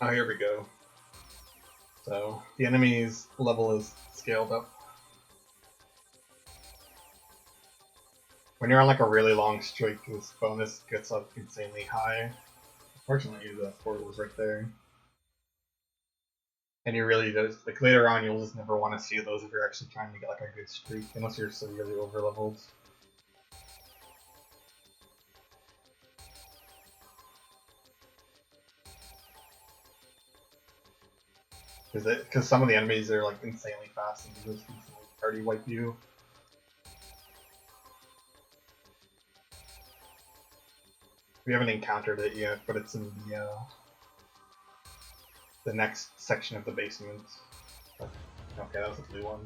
Oh, here we go. So, the enemy's level is scaled up. When you're on like a really long streak, this bonus gets up insanely high. Fortunately, the portal was right there. And you really just, like later on, you'll just never want to see those if you're actually trying to get like a good streak, unless you're severely overleveled. Because some of the enemies are like insanely fast and just instantly party wipe you. We haven't encountered it yet, but it's in the next section of the basement. Okay, that was a blue one.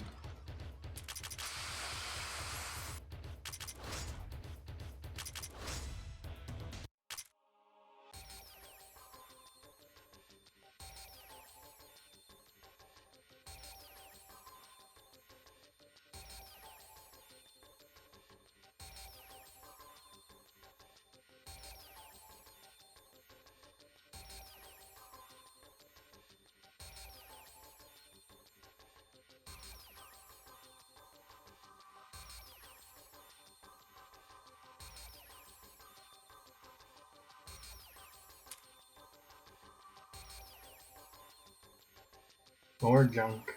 More junk.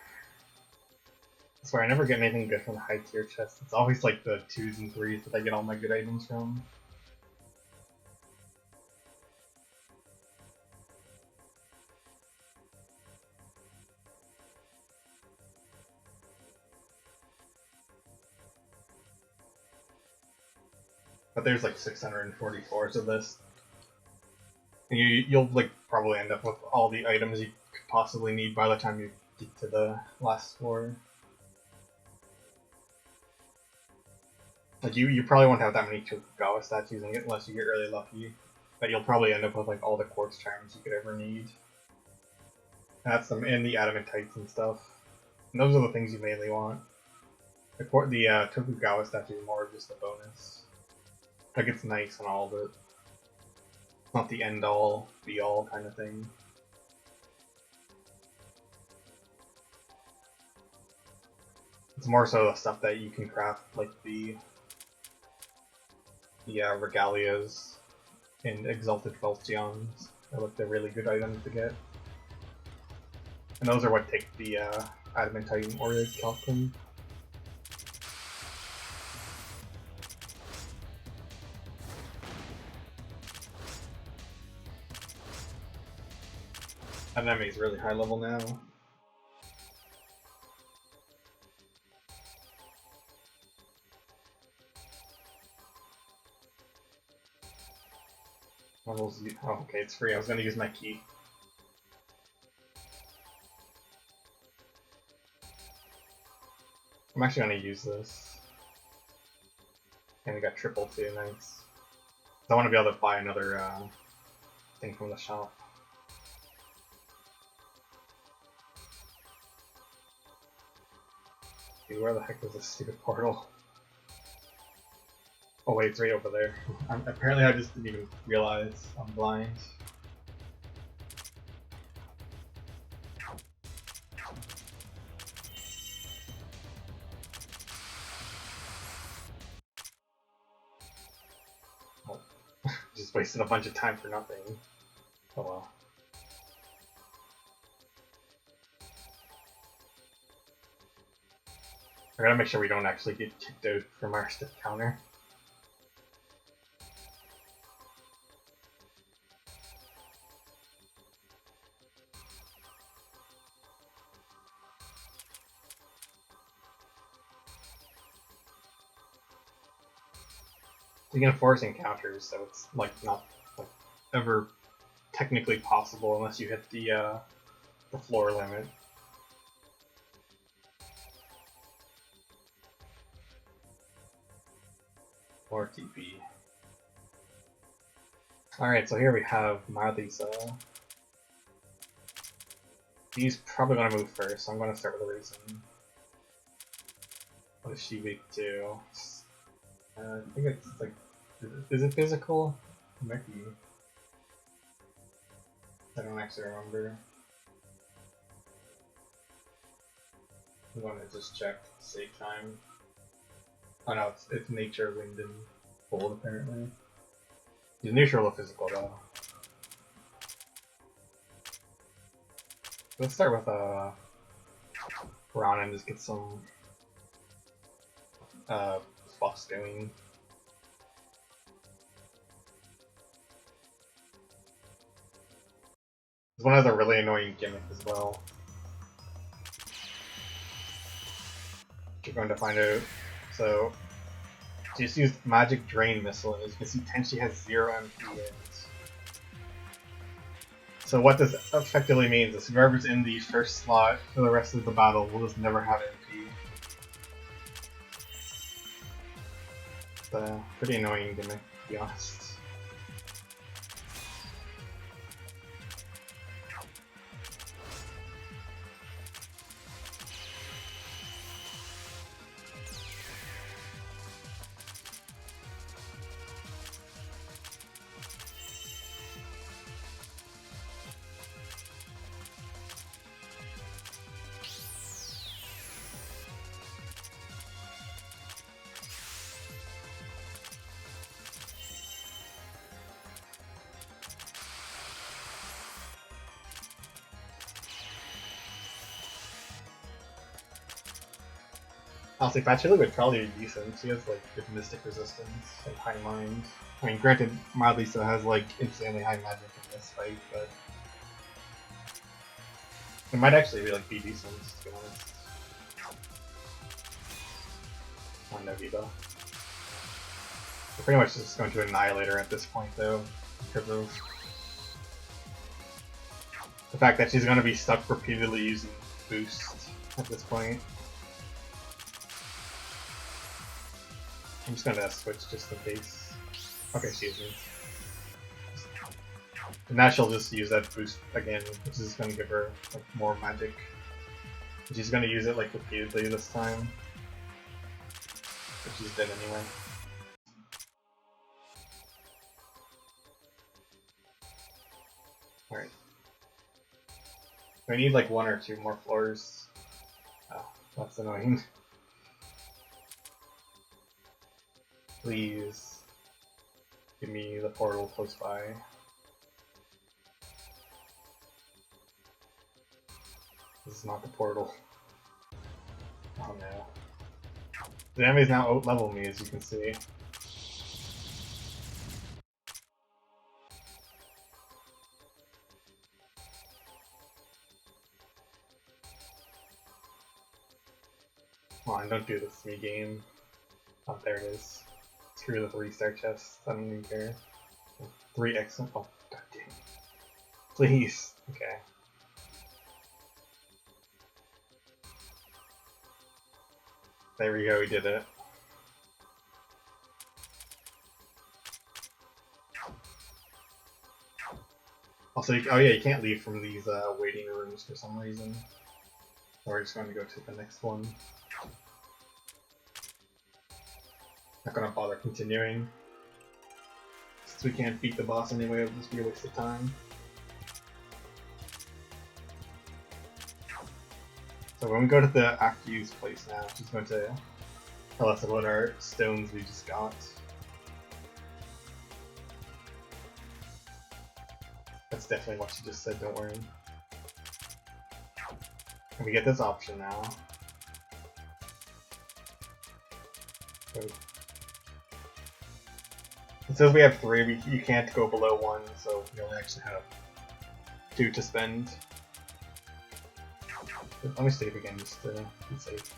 I swear I never get anything good from the high tier chest. It's always like the 2s and 3s that I get all my good items from. But there's like 644s of this. And you'll like probably end up with all the items you could possibly need by the time you get to the last floor. Like you probably won't have that many Tokugawa statues unless you get really lucky. But you'll probably end up with like all the quartz charms you could ever need. That's them and the adamantite and stuff. And those are the things you mainly want. The Tokugawa statue is more of just a bonus. Like it's nice and all, but it's not the end all, be all kind of thing. It's more so the stuff that you can craft, like the regalias and exalted Feltions. They're like the really good items to get. And those are what take the adamantite or the calcum. That enemy's really high level now. Oh, okay, it's free. I was gonna use my key. I'm actually gonna use this. And we got triple too, nice. I want to be able to buy another thing from the shop. Dude, where the heck is this stupid portal? Oh wait, it's right over there. Apparently I just didn't even realize I'm blind. Oh. Just wasted a bunch of time for nothing. Oh well. I gotta make sure we don't actually get kicked out from our stiff counter. You can force encounters, so it's like not like ever technically possible unless you hit the floor limit. Or TP. Alright, so here we have Marisa. He's probably gonna move first, so I'm gonna start with a reason. What is she weak to? I think it's like, is it physical? It might be. I don't actually remember. I'm gonna just check to save time. Oh no, it's nature, wind, and cold apparently. He's neutral or physical though. Let's start with Ron and just get some buffs going. This one has a really annoying gimmick as well. You're going to find out. So, she just used Magic Drain Missile, and as you can see, Tenchi has 0 MP in it. So what this effectively means is whoever's in the first slot for the rest of the battle will just never have MP. It's a pretty annoying gimmick, to be honest. Honestly, Patchouli would probably be decent. She has like good mystic resistance and high mind. I mean, granted, Mildly still has like insanely high magic in this fight, but it might actually be decent, to be honest. On Nogito. We're pretty much just going to annihilate her at this point, though, because of the fact that she's going to be stuck repeatedly using boost at this point. I'm just gonna switch just in case. Okay, she isn't. And now she'll just use that boost again, which is gonna give her like more magic. And she's gonna use it like repeatedly this time. But she's dead anyway. Alright. We need like 1 or 2 more floors. Oh, that's annoying. Please give me the portal close by. This is not the portal. Oh no. The enemies now out-level me, as you can see. Come on, don't do this to me, game. Oh, there it is. Screw the 3-star chest. I don't even care. 3 excellent. Oh, god damn. Please. Okay. There we go, we did it. Also, oh yeah, you can't leave from these waiting rooms for some reason. So we're just going to go to the next one. Not gonna bother continuing. Since we can't beat the boss anyway, it'll just be a waste of time. So when we go to the Afuse place now, she's going to tell us about our stones we just got. That's definitely what she just said, don't worry. And we get this option now. So, it says we have 3, you can't go below 1, so we only actually have 2 to spend. Let me save again just to be safe.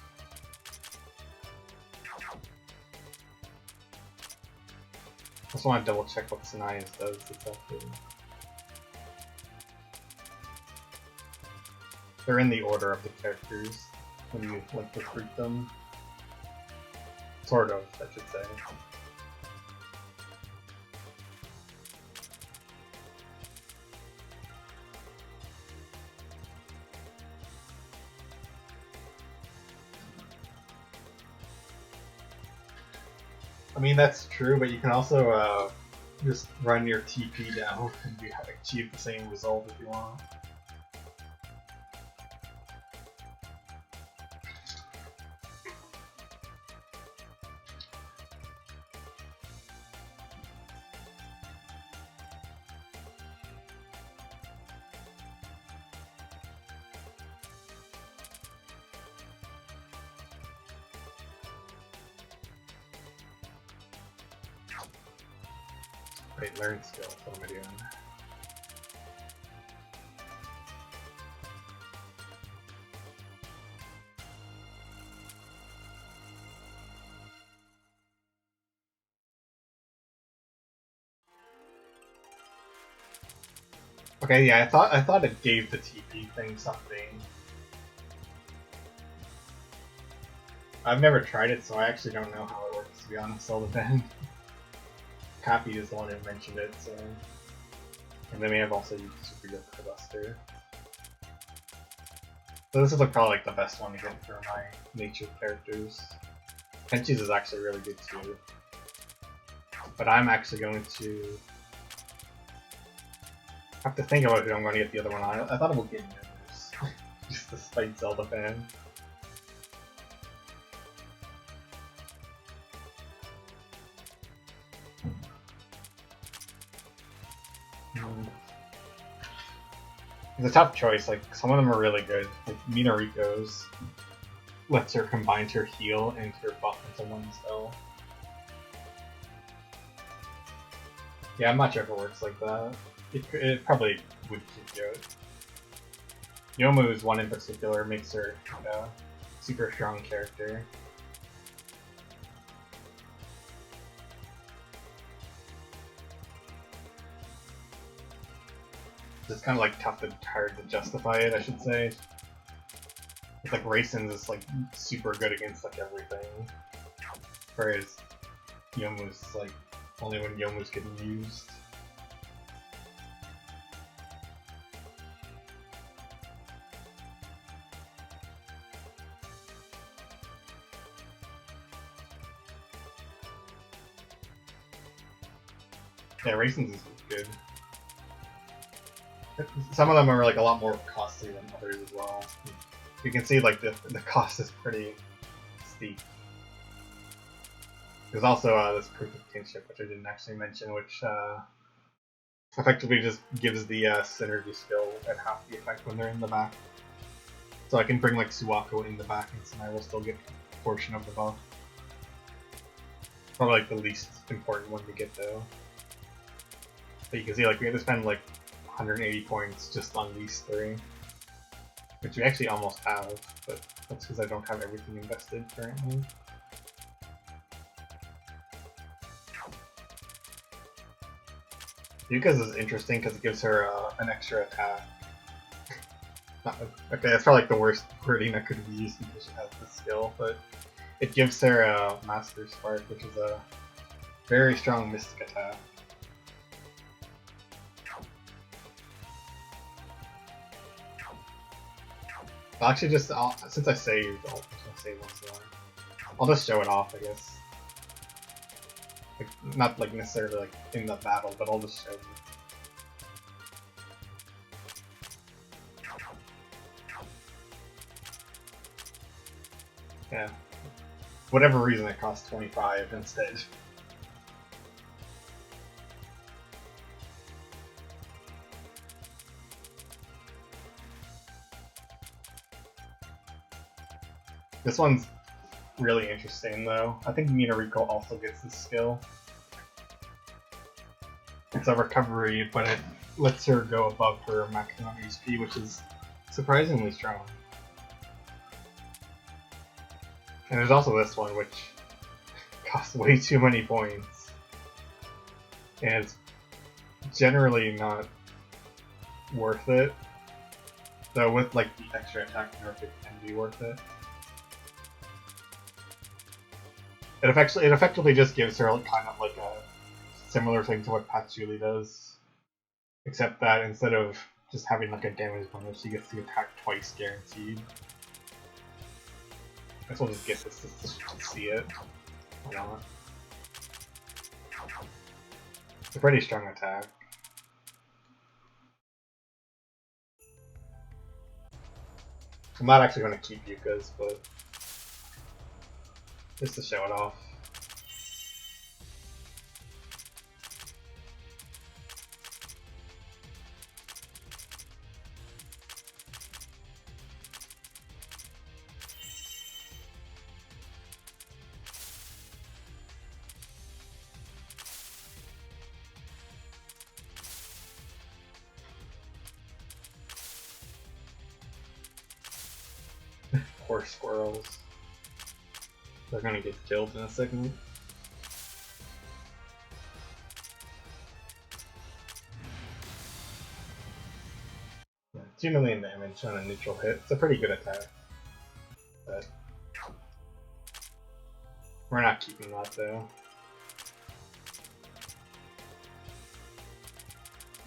I just want to double check what Sanaya's does exactly. They're in the order of the characters when you like recruit them. Sort of, I should say. I mean, that's true, but you can also just run your TP down and you achieve the same result if you want. Wait, learn skills, what am I doing? Okay, yeah, I thought it gave the TP thing something. I've never tried it, so I actually don't know how it works, to be honest, all the time. Copy is the one who mentioned it, so... And then we have also used Super Yoke Buster. So this is probably like the best one to get for my nature characters. Tenchi's is actually really good too. But I'm actually going to... have to think about who I'm going to get the other one on. I thought about getting Mivers. Just to spite Zelda fan. It's a tough choice, like some of them are really good, like Minariko's. lets her combine her heal and her buff into one spell. Yeah, I'm not sure if it works like that. It probably would keep you out. Youmu's one in particular makes her a super strong character. It's kind of like tough and hard to justify it, I should say. It's like Raisin's is like super good against like everything, whereas Youmu's like only when Youmu's getting used. Yeah, Raisin's is good. Some of them are like a lot more costly than others as well. You can see like the cost is pretty steep. There's also this proof of kinship, which I didn't actually mention, which effectively just gives the synergy skill at half the effect when they're in the back. So I can bring like Suwako in the back and Sumire will still get a portion of the buff. Probably like the least important one to get though. But you can see like we had to spend like 180 points just on these three, which we actually almost have, but that's because I don't have everything invested currently. Yuka's is interesting because it gives her an extra attack. Okay, that's probably like the worst wording that could be used because she has this skill, but it gives her a Master Spark, which is a very strong Mystic attack. I'll actually just, since I saved, I'll save once in a while. I'll just show it off, I guess. Like, not like necessarily like in the battle, but I'll just show you. Yeah. Whatever reason, it costs 25 instead. This one's really interesting though. I think Minariko also gets this skill. It's a recovery, but it lets her go above her maximum HP, which is surprisingly strong. And there's also this one, which costs way too many points. And it's generally not worth it. Though with like the extra attack nerf, it can be worth it. It effectively just gives her kind of like a similar thing to what Patchouli does, except that instead of just having like a damage bonus, she gets to attack twice guaranteed. I guess we'll just get this to see it. Why not? It's a pretty strong attack. I'm not actually going to keep Yuka's, but just to show it off. Poor squirrels. They're gonna get killed in a second. Yeah, 2 million damage on a neutral hit. It's a pretty good attack. But we're not keeping that though.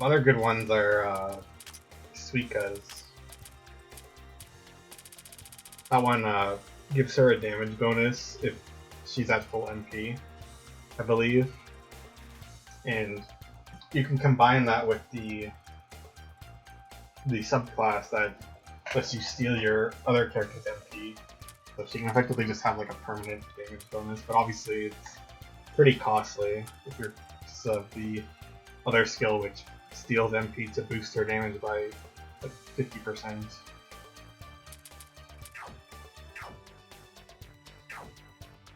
Other good ones are Suika's. That one gives her a damage bonus if she's at full MP, I believe. And you can combine that with the subclass that lets you steal your other character's MP. So she can effectively just have like a permanent damage bonus, but obviously it's pretty costly if you're the other skill which steals MP to boost her damage by like 50%.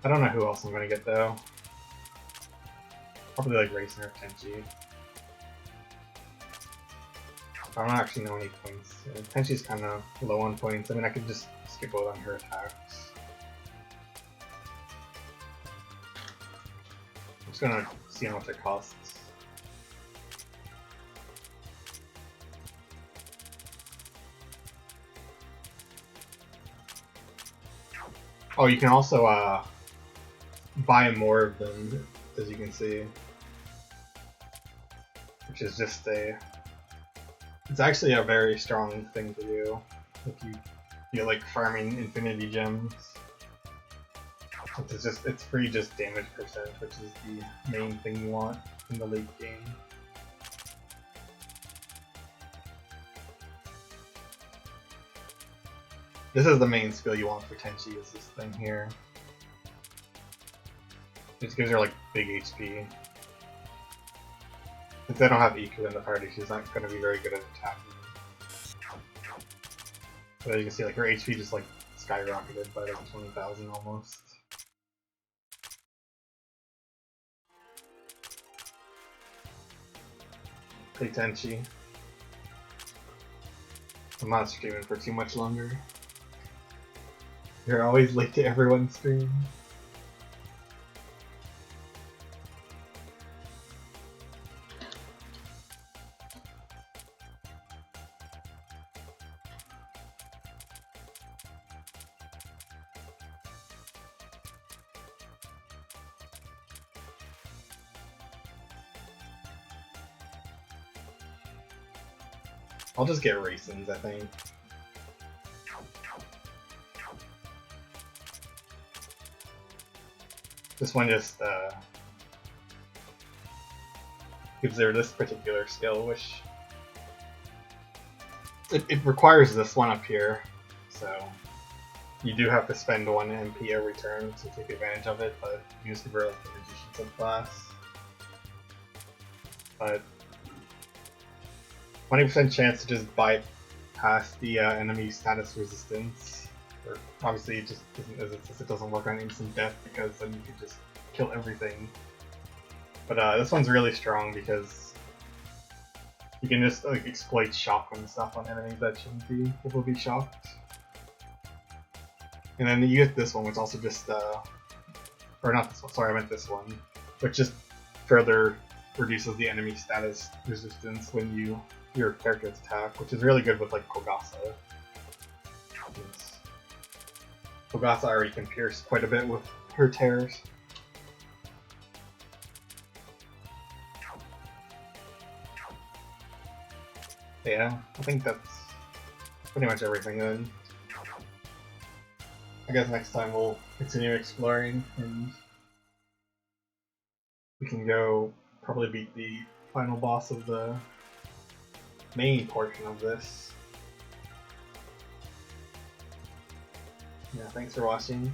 I don't know who else I'm gonna get though. Probably like Racing or Tenchi. I don't actually know any points. Tenchi's kind of low on points. I mean, I could just skip out on her attacks. I'm just gonna see how much it costs. Oh, you can also buy more of them, as you can see. Which is just it's actually a very strong thing to do if you feel like farming infinity gems. It's free just damage percent, which is the main thing you want in the late game. This is the main skill you want for Tenchi, is this thing here. It gives her like big HP. Since I don't have Iku in the party, she's not going to be very good at attacking. But as you can see, like her HP just like skyrocketed by like 20,000 almost. Hey Tenchi. I'm not streaming for too much longer. You're always late to everyone's stream. I'll just get raisins, I think. This one just gives her this particular skill, which it requires this one up here, so you do have to spend 1 MP every turn to take advantage of it, but you just give her like the Magician subclass. But 20% chance to just bypass the enemy status resistance. Or obviously, it just doesn't work on instant death because then you can just kill everything. But this one's really strong because you can just like exploit shock and stuff on enemies that shouldn't be able to be shocked. And then you get this one, which also just or not this one. Sorry, I meant this one, which just further reduces the enemy status resistance when your character's attack, which is really good with like Kogasa. Kogasa already can pierce quite a bit with her tears. But yeah, I think that's pretty much everything then. I guess next time we'll continue exploring and we can go probably beat the final boss of the main portion of this. Yeah, thanks for watching.